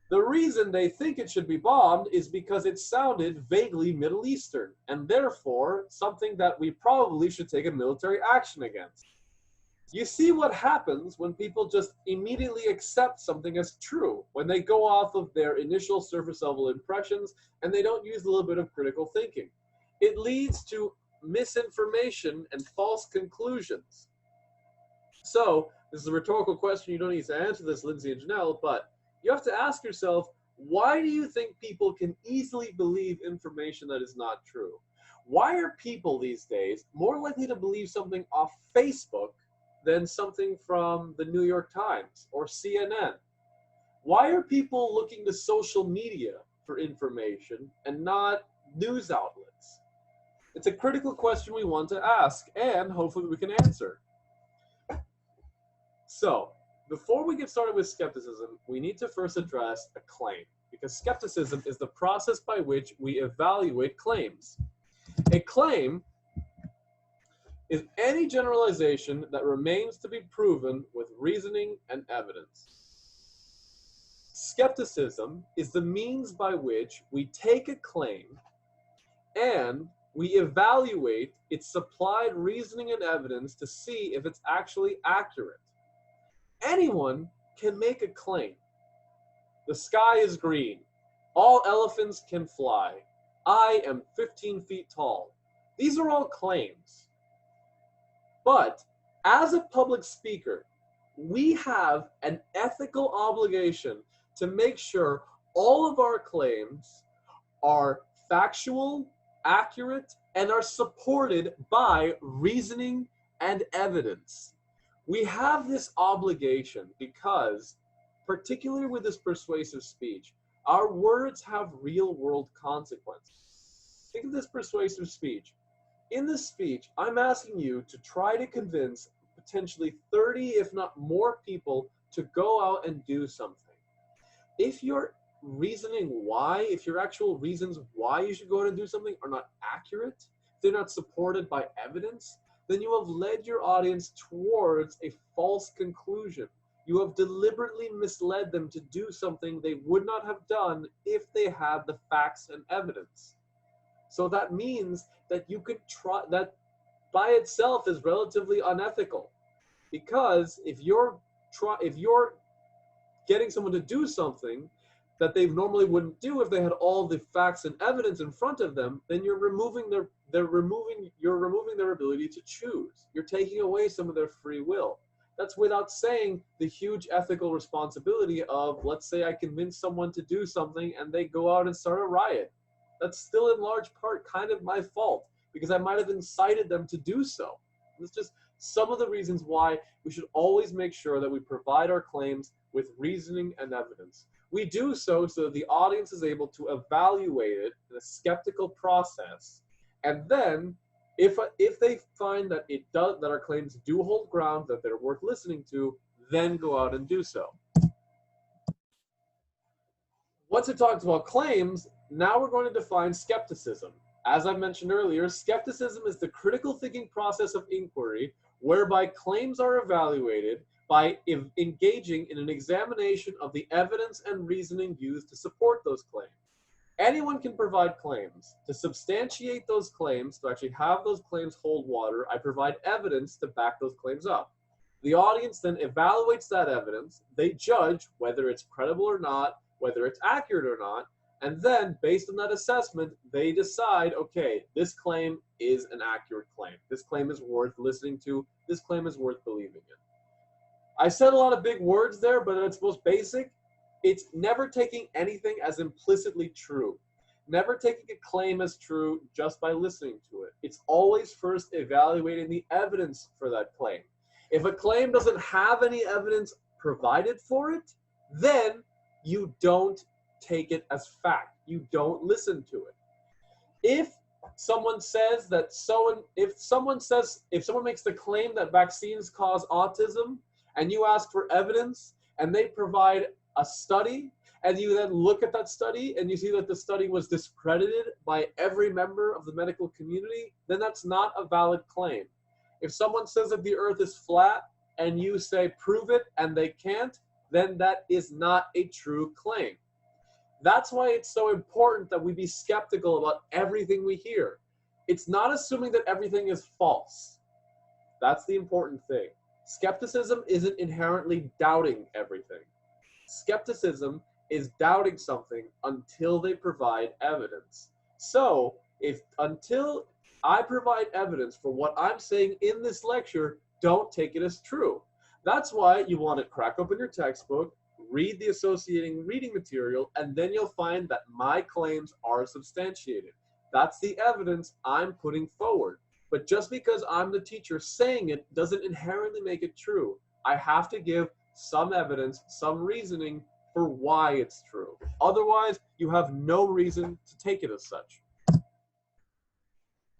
The reason they think it should be bombed is because it sounded vaguely Middle Eastern, and therefore something that we probably should take a military action against. You see what happens when people just immediately accept something as true, when they go off of their initial surface level impressions and they don't use a little bit of critical thinking. It leads to misinformation and false conclusions. So, this is a rhetorical question. You don't need to answer this, Lindsay and Janelle, but you have to ask yourself, why do you think people can easily believe information that is not true? Why are people these days more likely to believe something off Facebook than something from the New York Times or CNN? Why are people looking to social media for information and not news outlets? It's a critical question we want to ask, and hopefully we can answer. So, before we get started with skepticism, we need to first address a claim, because skepticism is the process by which we evaluate claims. A claim is any generalization that remains to be proven with reasoning and evidence. Skepticism is the means by which we take a claim and we evaluate its supplied reasoning and evidence to see if it's actually accurate. Anyone can make a claim. The sky is green. All elephants can fly. I am 15 feet tall. These are all claims. But as a public speaker, we have an ethical obligation to make sure all of our claims are factual, accurate, and are supported by reasoning and evidence. We have this obligation because, particularly with this persuasive speech, our words have real-world consequences. Think of this persuasive speech. In this speech, I'm asking you to try to convince potentially 30, if not more people to go out and do something. If your reasoning why, if your actual reasons why you should go out and do something are not accurate, if they're not supported by evidence, then you have led your audience towards a false conclusion. You have deliberately misled them to do something they would not have done if they had the facts and evidence. So that means that you could try, that by itself is relatively unethical, because if you're getting someone to do something that they normally wouldn't do if they had all the facts and evidence in front of them, then you're removing their ability to choose. You're taking away some of their free will. That's without saying the huge ethical responsibility of, let's say I convince someone to do something and they go out and start a riot. That's still in large part kind of my fault, because I might have incited them to do so. It's just some of the reasons why we should always make sure that we provide our claims with reasoning and evidence. We do so that the audience is able to evaluate it in a skeptical process, and then if they find that that our claims do hold ground, that they're worth listening to, then go out and do so. Once we've talked about claims, now we're going to define skepticism. As I mentioned earlier, skepticism is the critical thinking process of inquiry whereby claims are evaluated by engaging in an examination of the evidence and reasoning used to support those claims. Anyone can provide claims. To substantiate those claims, to actually have those claims hold water, I provide evidence to back those claims up. The audience then evaluates that evidence. They judge whether it's credible or not, whether it's accurate or not, and then based on that assessment, they decide, okay, this claim is an accurate claim. This claim is worth listening to. This claim is worth believing in. I said a lot of big words there, but at its most basic, It's never taking anything as implicitly true. Never taking a claim as true just by listening to it. It's always first evaluating the evidence for that claim. If a claim doesn't have any evidence provided for it, then you don't take it as fact. You don't listen to it. If someone says that if someone makes the claim that vaccines cause autism and you ask for evidence and they provide a study and you then look at that study and you see that the study was discredited by every member of the medical community, then that's not a valid claim. If someone says that the earth is flat and you say prove it and they can't, then that is not a true claim. That's why it's so important that we be skeptical about everything we hear. It's not assuming that everything is false. That's the important thing. Skepticism isn't inherently doubting everything. Skepticism is doubting something until they provide evidence. So, until I provide evidence for what I'm saying in this lecture, don't take it as true. That's why you want to crack open your textbook, read the associating reading material, and then you'll find that my claims are substantiated. That's the evidence I'm putting forward. But just because I'm the teacher saying it doesn't inherently make it true. I have to give some evidence, some reasoning for why it's true. Otherwise, you have no reason to take it as such.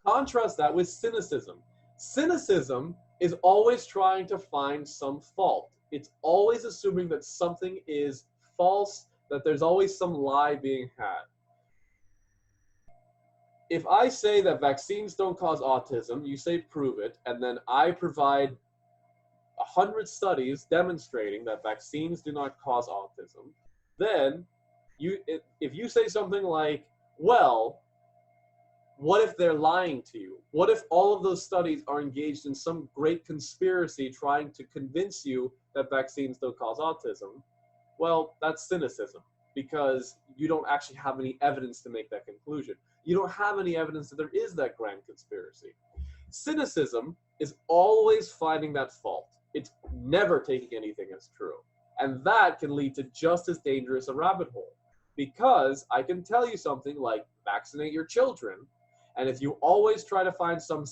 Contrast that with cynicism. Cynicism is always trying to find some fault. It's always assuming that something is false, that there's always some lie being had. If I say that vaccines don't cause autism, you say prove it, and then I provide 100 studies demonstrating that vaccines do not cause autism, then if you say something like, well, what if they're lying to you? What if all of those studies are engaged in some great conspiracy trying to convince you that vaccines don't cause autism? Well, that's cynicism, because you don't actually have any evidence to make that conclusion. You don't have any evidence that there is that grand conspiracy. Cynicism is always finding that fault. It's never taking anything as true. And that can lead to just as dangerous a rabbit hole, because I can tell you something like vaccinate your children, and if you always try to find some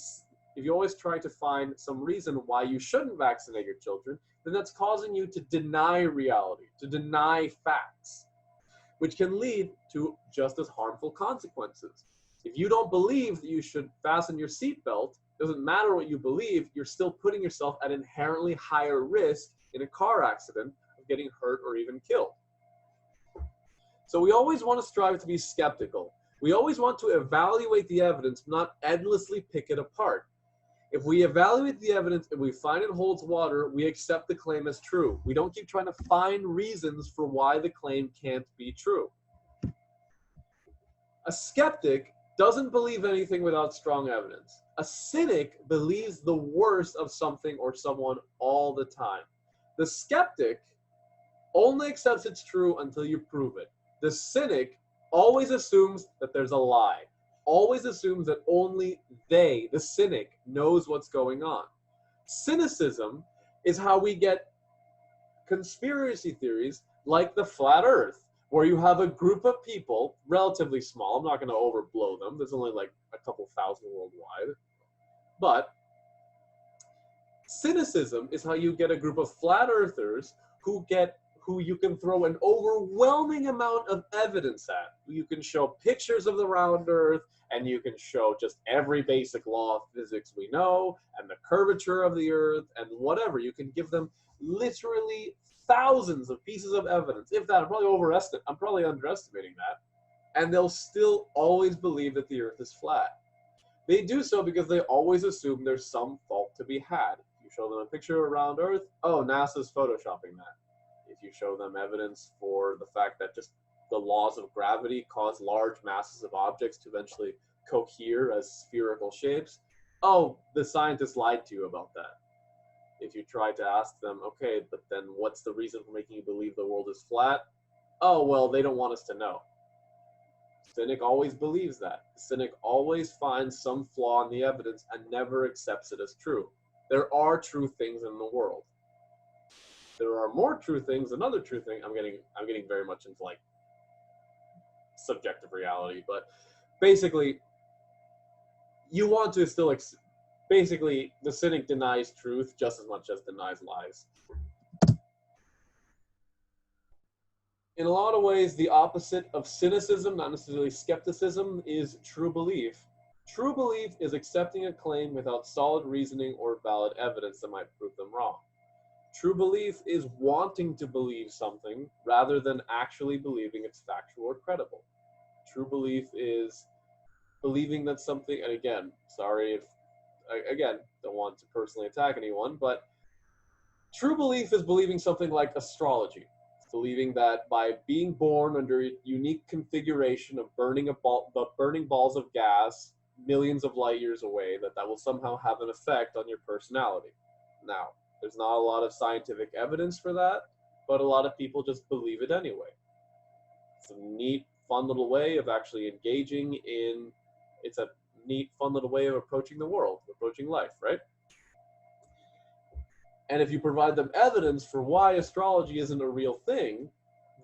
reason why you shouldn't vaccinate your children, then that's causing you to deny reality, to deny facts, which can lead to just as harmful consequences. If you don't believe that you should fasten your seatbelt, doesn't matter what you believe, you're still putting yourself at inherently higher risk in a car accident of getting hurt or even killed. So we always want to strive to be skeptical. We always want to evaluate the evidence, not endlessly pick it apart. If we evaluate the evidence and we find it holds water, we accept the claim as true. We don't keep trying to find reasons for why the claim can't be true. A skeptic doesn't believe anything without strong evidence. A cynic believes the worst of something or someone all the time. The skeptic only accepts it's true until you prove it. The cynic always assumes that there's a lie, always assumes that only they, the cynic, knows what's going on. Cynicism is how we get conspiracy theories like the flat earth, where you have a group of people, relatively small, I'm not going to overblow them, there's only like a couple thousand worldwide, but cynicism is how you get a group of flat earthers who you can throw an overwhelming amount of evidence at. You can show pictures of the round earth, and you can show just every basic law of physics we know, and the curvature of the earth, and whatever. You can give them literally thousands of pieces of evidence. If that, I'm probably underestimating that. And they'll still always believe that the earth is flat. They do so because they always assume there's some fault to be had. If you show them a picture of a round earth, oh, NASA's photoshopping that. If you show them evidence for the fact that just the laws of gravity cause large masses of objects to eventually cohere as spherical shapes, oh, the scientists lied to you about that. If you try to ask them, okay, but then what's the reason for making you believe the world is flat? Oh, well, they don't want us to know. Cynic always believes that. The cynic always finds some flaw in the evidence and never accepts it as true. There are true things in the world. there are more true things than other true things. I'm getting very much into like subjective reality, but basically, you want to still basically the cynic denies truth just as much as denies lies. In a lot of ways, the opposite of cynicism, not necessarily skepticism, is true belief. True belief is accepting a claim without solid reasoning or valid evidence that might prove them wrong. True belief is wanting to believe something rather than actually believing it's factual or credible. True belief is believing that something, and again, sorry if, again, don't want to personally attack anyone, but true belief is believing something like astrology. It's believing that by being born under a unique configuration of burning balls of gas millions of light years away, that will somehow have an effect on your personality. Now, there's not a lot of scientific evidence for that, but a lot of people just believe it anyway. It's a neat, fun little way of actually engaging in, it's a neat, fun little way of approaching the world, approaching life, right? And if you provide them evidence for why astrology isn't a real thing,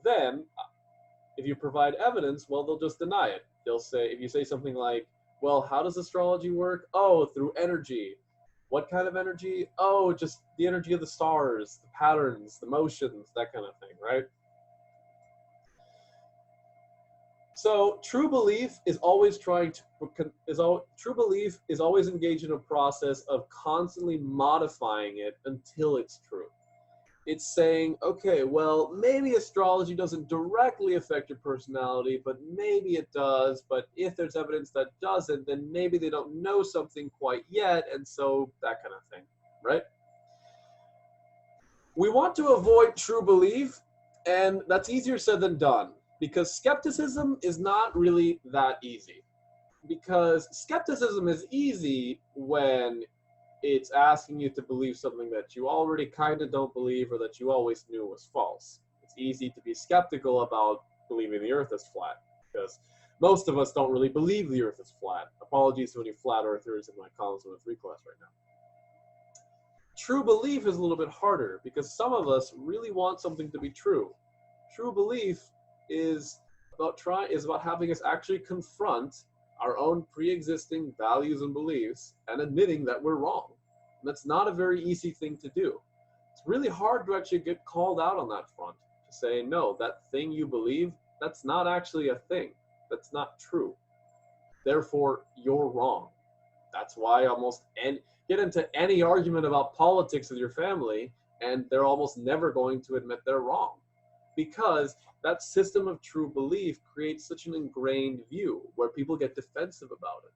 then if you provide evidence, well, they'll just deny it. They'll say, if you say something like, well, how does astrology work? Oh, through energy. What kind of energy? Oh, just the energy of the stars, the patterns, the motions, that kind of thing, right? So true belief is always engaged in a process of constantly modifying it until it's true. It's saying, okay, well, maybe astrology doesn't directly affect your personality, but maybe it does. But if there's evidence that doesn't, then maybe they don't know something quite yet. And so that kind of thing, right? We want to avoid true belief, and that's easier said than done, because skepticism is not really that easy. Because skepticism is easy when it's asking you to believe something that you already kind of don't believe or that you always knew was false. It's easy to be skeptical about believing the earth is flat, because most of us don't really believe the earth is flat. Apologies to any flat earthers in my Columns 103 class right now. True belief is a little bit harder because some of us really want something to be true. True belief is about having us actually confront our own pre-existing values and beliefs and admitting that we're wrong. And that's not a very easy thing to do. It's really hard to actually get called out on that front, to say, no, that thing you believe, that's not actually a thing. That's not true. Therefore, you're wrong. That's why get into any argument about politics with your family, and they're almost never going to admit they're wrong. Because that system of true belief creates such an ingrained view where people get defensive about it.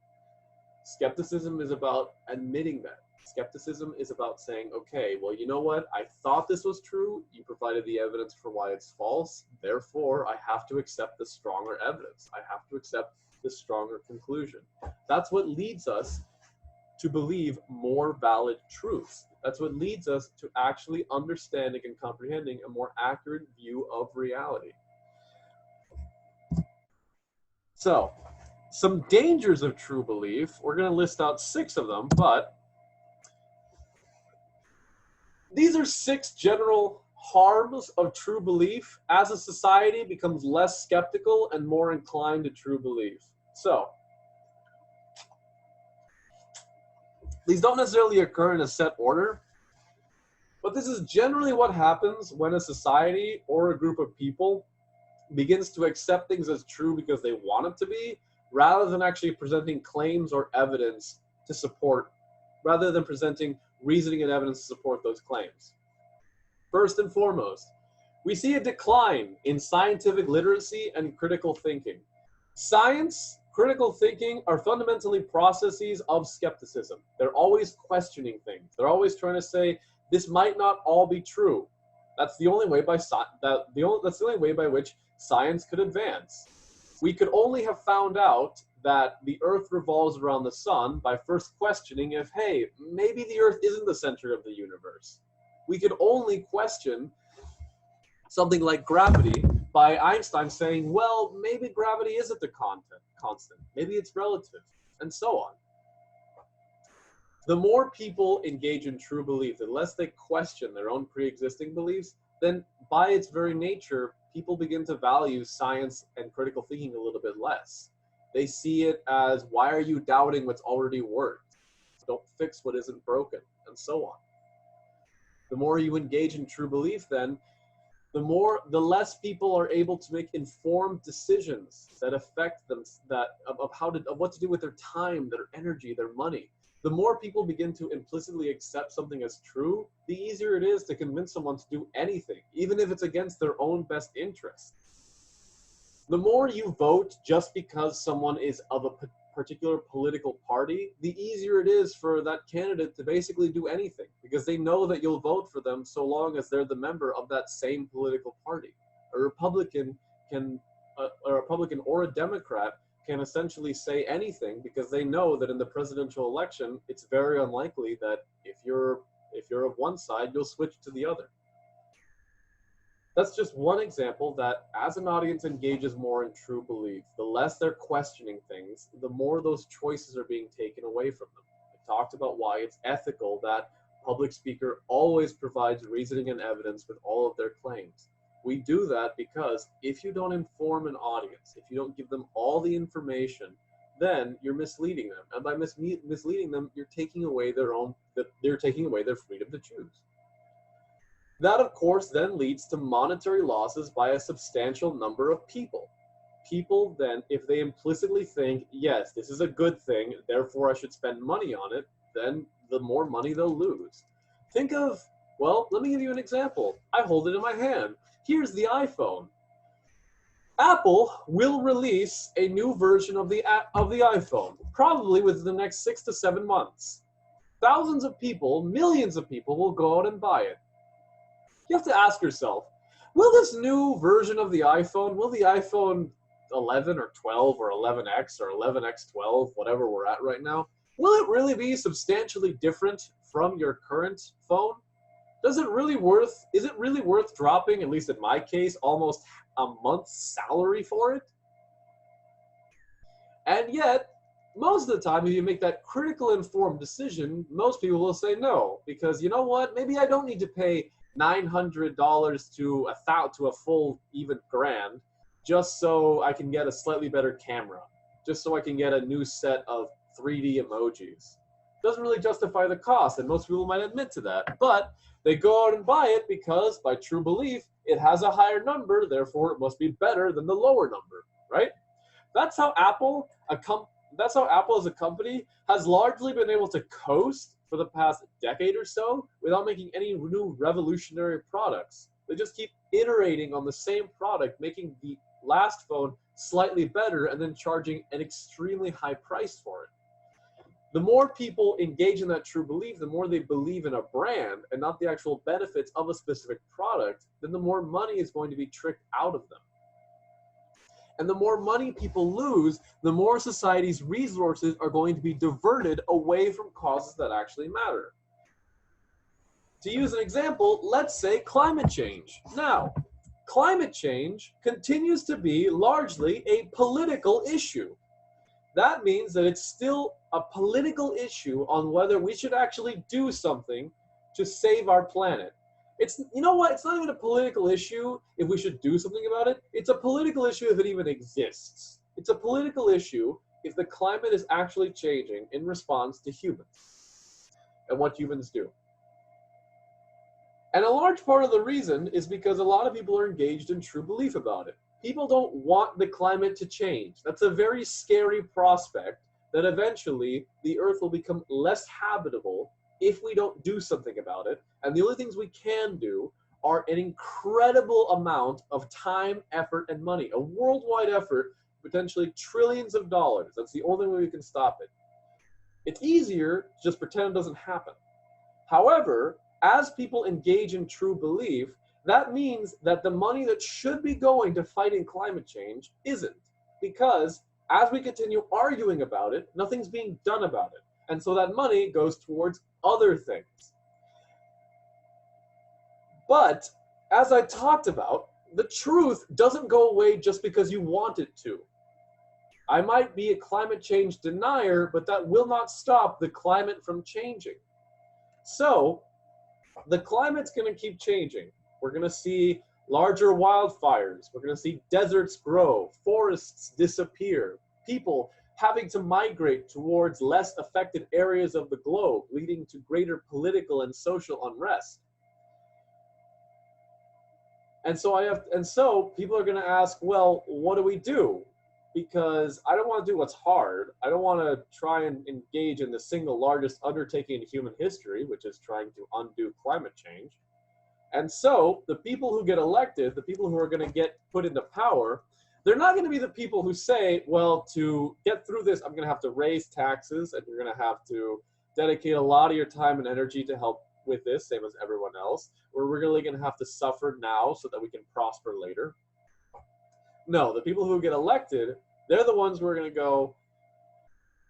Skepticism is about admitting that. Skepticism is about saying, okay, well, you know what? I thought this was true. You provided the evidence for why it's false. Therefore, I have to accept the stronger evidence. I have to accept the stronger conclusion. That's what leads us to believe more valid truths. That's what leads us to actually understanding and comprehending a more accurate view of reality. So, some dangers of true belief. We're going to list out 6 of them, but these are 6 general harms of true belief as a society becomes less skeptical and more inclined to true belief. So, these don't necessarily occur in a set order, but this is generally what happens when a society or a group of people begins to accept things as true because they want it to be, rather than actually presenting claims or evidence to support, rather than presenting reasoning and evidence to support those claims. First and foremost, we see a decline in scientific literacy and critical thinking. Science, critical thinking are fundamentally processes of skepticism. They're always questioning things. They're always trying to say, this might not all be true. That's the only way that's the only way by which science could advance. We could only have found out that the Earth revolves around the sun by first questioning if, hey, maybe the Earth isn't the center of the universe. We could only question something like gravity by Einstein saying, well, maybe gravity isn't the constant. Maybe it's relative, and so on. The more people engage in true belief, the less they question their own pre-existing beliefs, then by its very nature, people begin to value science and critical thinking a little bit less. They see it as, why are you doubting what's already worked? Don't fix what isn't broken, and so on. The more you engage in true belief, then, the less people are able to make informed decisions that affect them, of what to do with their time, their energy, their money. The more people begin to implicitly accept something as true, the easier it is to convince someone to do anything, even if it's against their own best interests. The more you vote just because someone is of a particular political party, the easier it is for that candidate to basically do anything, because they know that you'll vote for them so long as they're the member of that same political party. A Republican or a Democrat can essentially say anything because they know that in the presidential election, it's very unlikely that if you're of one side, you'll switch to the other. That's just one example that as an audience engages more in true belief, the less they're questioning things, the more those choices are being taken away from them. I talked about why it's ethical that a public speaker always provides reasoning and evidence with all of their claims. We do that because if you don't inform an audience, if you don't give them all the information, then you're misleading them. And by misleading them, you're taking away their freedom to choose. That, of course, then leads to monetary losses by a substantial number of people. People then, if they implicitly think, yes, this is a good thing, therefore I should spend money on it, then the more money they'll lose. Think of, well, let me give you an example. I hold it in my hand. Here's the iPhone. Apple will release a new version of the iPhone, probably within the next 6 to 7 months. Thousands of people, millions of people will go out and buy it. You have to ask yourself, will this new version of the iPhone, will the iPhone 11 or 12 or 11X or 11X12, whatever we're at right now, will it really be substantially different from your current phone? Is it really worth dropping, at least in my case, almost a month's salary for it? And yet, most of the time, if you make that critical, informed decision, most people will say no, because you know what? Maybe I don't need to pay $900 to a full even grand just so I can get a slightly better camera, just so I can get a new set of 3D emojis. Doesn't really justify the cost, and most people might admit to that, but they go out and buy it because, by true belief, it has a higher number, therefore it must be better than the lower number, right? That's how Apple as a company has largely been able to coast for the past decade or so without making any new revolutionary products. They just keep iterating on the same product, making the last phone slightly better and then charging an extremely high price for it. The more people engage in that true belief, the more they believe in a brand and not the actual benefits of a specific product, then the more money is going to be tricked out of them. And the more money people lose, the more society's resources are going to be diverted away from causes that actually matter. To use an example, let's say climate change. Now, climate change continues to be largely a political issue. That means that it's still a political issue on whether we should actually do something to save our planet. You know what? It's not even a political issue if we should do something about it. It's a political issue if it even exists. It's a political issue if the climate is actually changing in response to humans and what humans do. And a large part of the reason is because a lot of people are engaged in true belief about it. People don't want the climate to change. That's a very scary prospect that eventually the Earth will become less habitable if we don't do something about it. And the only things we can do are an incredible amount of time, effort, and money. A worldwide effort, potentially trillions of dollars. That's the only way we can stop it. It's easier to just pretend it doesn't happen. However, as people engage in true belief, that means that the money that should be going to fighting climate change isn't. Because as we continue arguing about it, nothing's being done about it. And so that money goes towards other things. But as I talked about, the truth doesn't go away just because you want it to. I might be a climate change denier, but that will not stop the climate from changing. So the climate's going to keep changing. We're going to see larger wildfires. We're going to see deserts grow, forests disappear, people having to migrate towards less affected areas of the globe, leading to greater political and social unrest. And so people are going to ask, well, what do we do? Because I don't want to do what's hard. I don't want to try and engage in the single largest undertaking in human history, which is trying to undo climate change. And so the people who get elected, the people who are going to get put into power, they're not going to be the people who say, well, to get through this, I'm going to have to raise taxes, and you're going to have to dedicate a lot of your time and energy to help with this, same as everyone else, or we're really going to have to suffer now so that we can prosper later. No, the people who get elected, they're the ones who are going to go,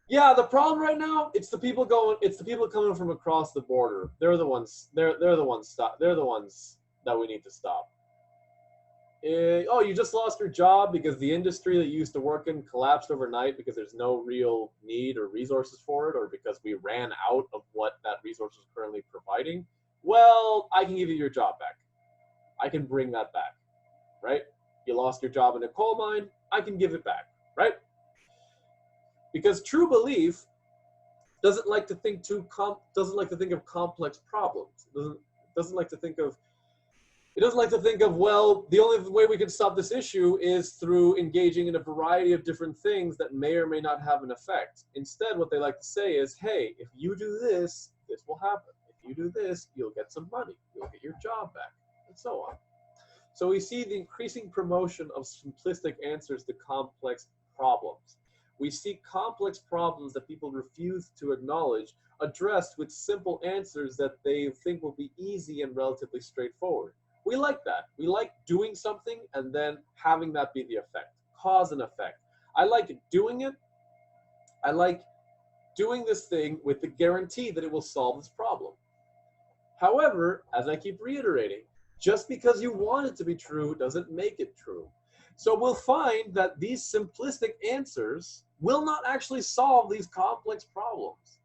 yeah, the problem right now, it's the people coming from across the border. They're the ones that we need to stop. Oh, you just lost your job because the industry that you used to work in collapsed overnight because there's no real need or resources for it, or because we ran out of what that resource is currently providing. Well, I can give you your job back. I can bring that back, right? You lost your job in a coal mine, I can give it back, right? Because true belief doesn't like to think of complex problems. It doesn't like to think of, well, the only way we can stop this issue is through engaging in a variety of different things that may or may not have an effect. Instead, what they like to say is, hey, if you do this, this will happen. If you do this, you'll get some money. You'll get your job back, and so on. So we see the increasing promotion of simplistic answers to complex problems. We see complex problems that people refuse to acknowledge addressed with simple answers that they think will be easy and relatively straightforward. We like that. We like doing something and then having that be the effect, cause and effect. I like doing it. I like doing this thing with the guarantee that it will solve this problem. However, as I keep reiterating, just because you want it to be true doesn't make it true. So we'll find that these simplistic answers will not actually solve these complex problems.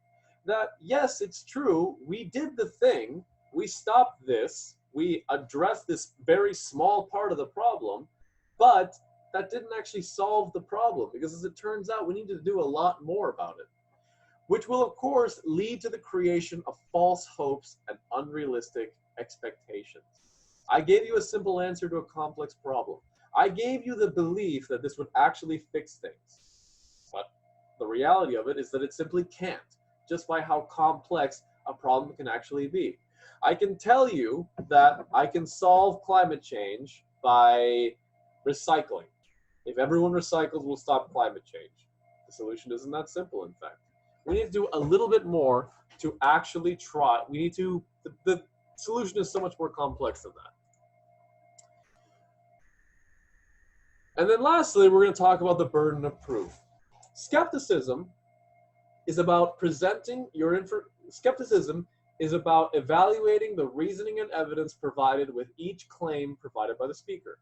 That, yes, it's true, we did the thing, we stopped this, we addressed this very small part of the problem, but that didn't actually solve the problem, because as it turns out, we need to do a lot more about it, which will, of course, lead to the creation of false hopes and unrealistic expectations. I gave you a simple answer to a complex problem. I gave you the belief that this would actually fix things. But the reality of it is that it simply can't, just by how complex a problem can actually be. I can tell you that I can solve climate change by recycling. If everyone recycles, we'll stop climate change. The solution isn't that simple, in fact. We need to do a little bit more to actually try. The solution is so much more complex than that. And then lastly, we're going to talk about the burden of proof. Skepticism is about skepticism is about evaluating the reasoning and evidence provided with each claim provided by the speaker.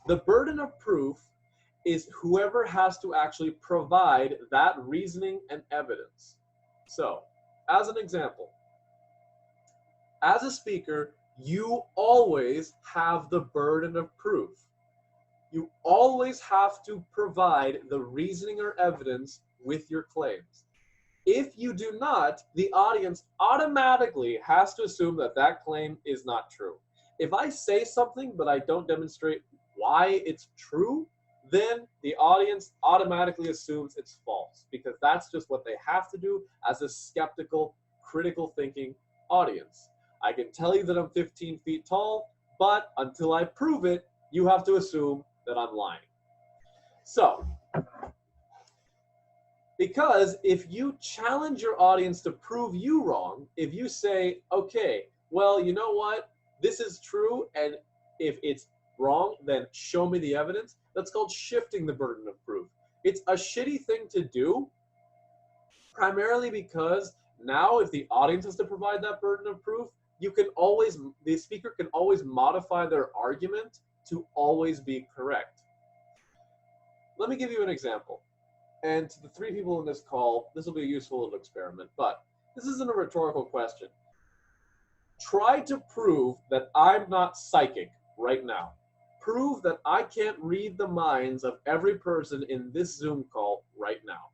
The burden of proof is whoever has to actually provide that reasoning and evidence. So, as an example, as a speaker, you always have the burden of proof. You always have to provide the reasoning or evidence with your claims. If you do not, the audience automatically has to assume that that claim is not true. If I say something but I don't demonstrate why it's true, then the audience automatically assumes it's false, because that's just what they have to do as a skeptical, critical thinking audience. I can tell you that I'm 15 feet tall, but until I prove it, you have to assume that I'm lying. So, because if you challenge your audience to prove you wrong, if you say, okay, well, you know what, this is true, and if it's wrong, then show me the evidence, that's called shifting the burden of proof. It's a shitty thing to do, primarily because now if the audience has to provide that burden of proof, the speaker can always modify their argument to always be correct. let me give you an example. And to the three people in this call, this will be a useful little experiment, but this isn't a rhetorical question. Try to prove that I'm not psychic right now. Prove that I can't read the minds of every person in this Zoom call right now.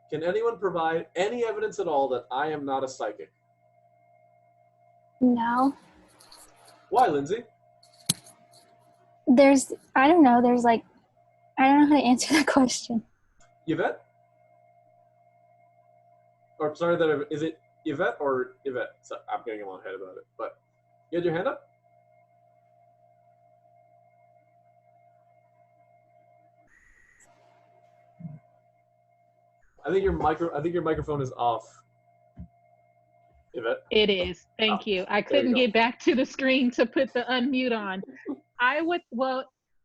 Can anyone provide any evidence at all that I am not a psychic? No. Why, Lindsay? I don't know, I don't know how to answer that question. Yvette? Or sorry, is it Yvette or Yvette? So, I'm getting a long head about it, but you had your hand up? I think your microphone is off. Yvette? It is. Thank you. I couldn't get back to the screen to put the unmute on.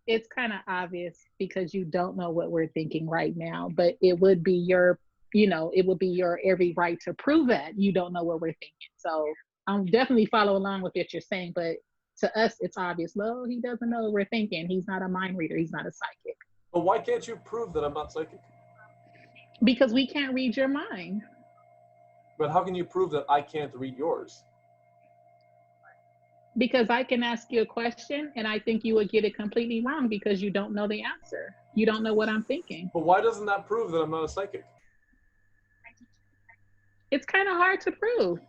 It's kind of obvious because you don't know what we're thinking right now, but it would be your every right to prove that you don't know what we're thinking. So I'm definitely follow along with what you're saying, but to us, it's obvious. Well, he doesn't know what we're thinking. He's not a mind reader. He's not a psychic. But why can't you prove that I'm not psychic? Because we can't read your mind. But how can you prove that I can't read yours? Because I can ask you a question and I think you would get it completely wrong because you don't know the answer. You don't know what I'm thinking. But why doesn't that prove that I'm not a psychic? It's kind of hard to prove.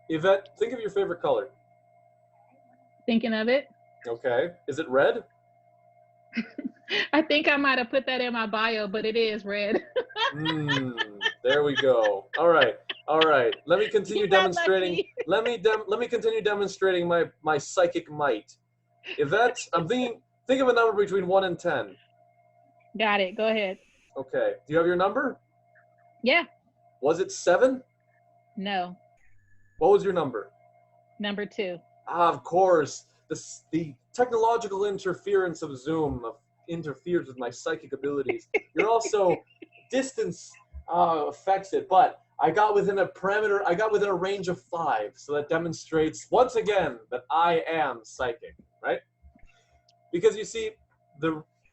Yvette, think of your favorite color. Thinking of it. Okay. Is it red? I think I might have put that in my bio, but it is red. There we go. All right. Let me continue demonstrating. Let me continue demonstrating my psychic might. Yvette, think of a number between 1 and 10. Got it. Go ahead. Okay. Do you have your number? Yeah. Was it 7? No. What was your number? Number 2. Of course. The technological interference of Zoom interferes with my psychic abilities. You're also distance affects it, but I got within a range of 5, so that demonstrates once again that I am psychic, right? Because you see,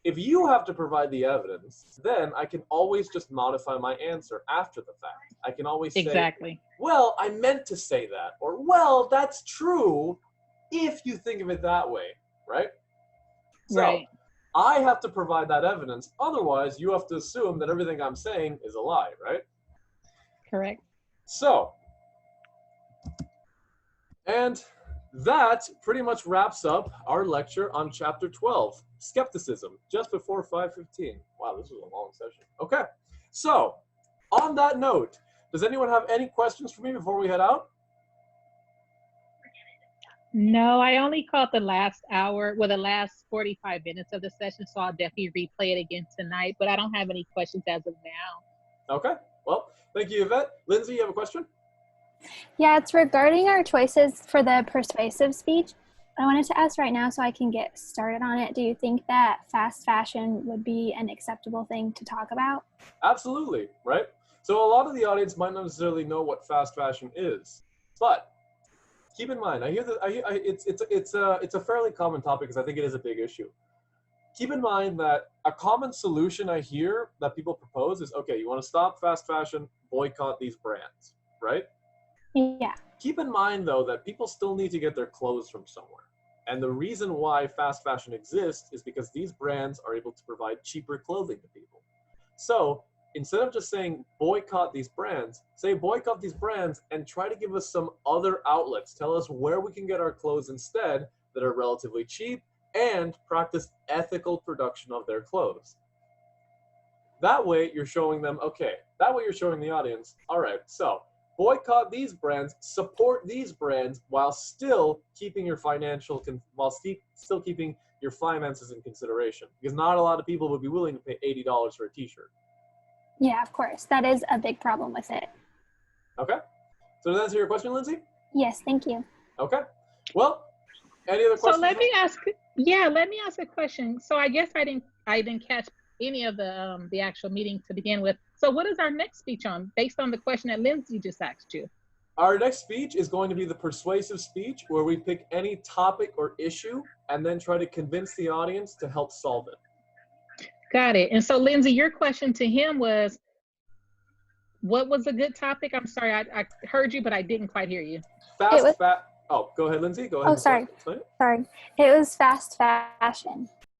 if you have to provide the evidence, then I can always just modify my answer after the fact. I can always say, exactly. Well, I meant to say that, or well, that's true if you think of it that way, right? So, right. I have to provide that evidence. Otherwise, you have to assume that everything I'm saying is a lie, right? Correct. So, and that pretty much wraps up our lecture on chapter 12, skepticism, just before 5:15. Wow, this was a long session. Okay, so on that note, does anyone have any questions for me before we head out? No, I only caught the last hour, the last 45 minutes of the session, so I'll definitely replay it again tonight, but I don't have any questions as of now. Okay, well, thank you, Yvette. Lindsay, you have a question? Yeah, it's regarding our choices for the persuasive speech. I wanted to ask right now so I can get started on it. Do you think that fast fashion would be an acceptable thing to talk about? Absolutely, right? So a lot of the audience might not necessarily know what fast fashion is, but keep in mind, it's a fairly common topic because I think it is a big issue. Keep in mind that a common solution I hear that people propose is, okay, you want to stop fast fashion, boycott these brands, right? Yeah. Keep in mind, though, that people still need to get their clothes from somewhere. And the reason why fast fashion exists is because these brands are able to provide cheaper clothing to people. So instead of just saying boycott these brands, say boycott these brands and try to give us some other outlets. Tell us where we can get our clothes instead that are relatively cheap and practice ethical production of their clothes. That way you're showing them, okay, that way you're showing the audience, all right, so boycott these brands, support these brands while still keeping your still keeping your finances in consideration, because not a lot of people would be willing to pay $80 for a t-shirt. Yeah, of course. That is a big problem with it. Okay. So does that answer your question, Lindsay? Yes, thank you. Okay. Well, any other questions? So let me ask a question. So I guess I didn't catch any of the actual meeting to begin with. So what is our next speech on, based on the question that Lindsay just asked you? Our next speech is going to be the persuasive speech, where we pick any topic or issue and then try to convince the audience to help solve it. Got it. And so, Lindsay, your question to him was, what was a good topic? I'm sorry, I heard you, but I didn't quite hear you. Oh, go ahead, Lindsay. Go ahead. Oh, sorry. Explain it. Sorry. It was fast fashion.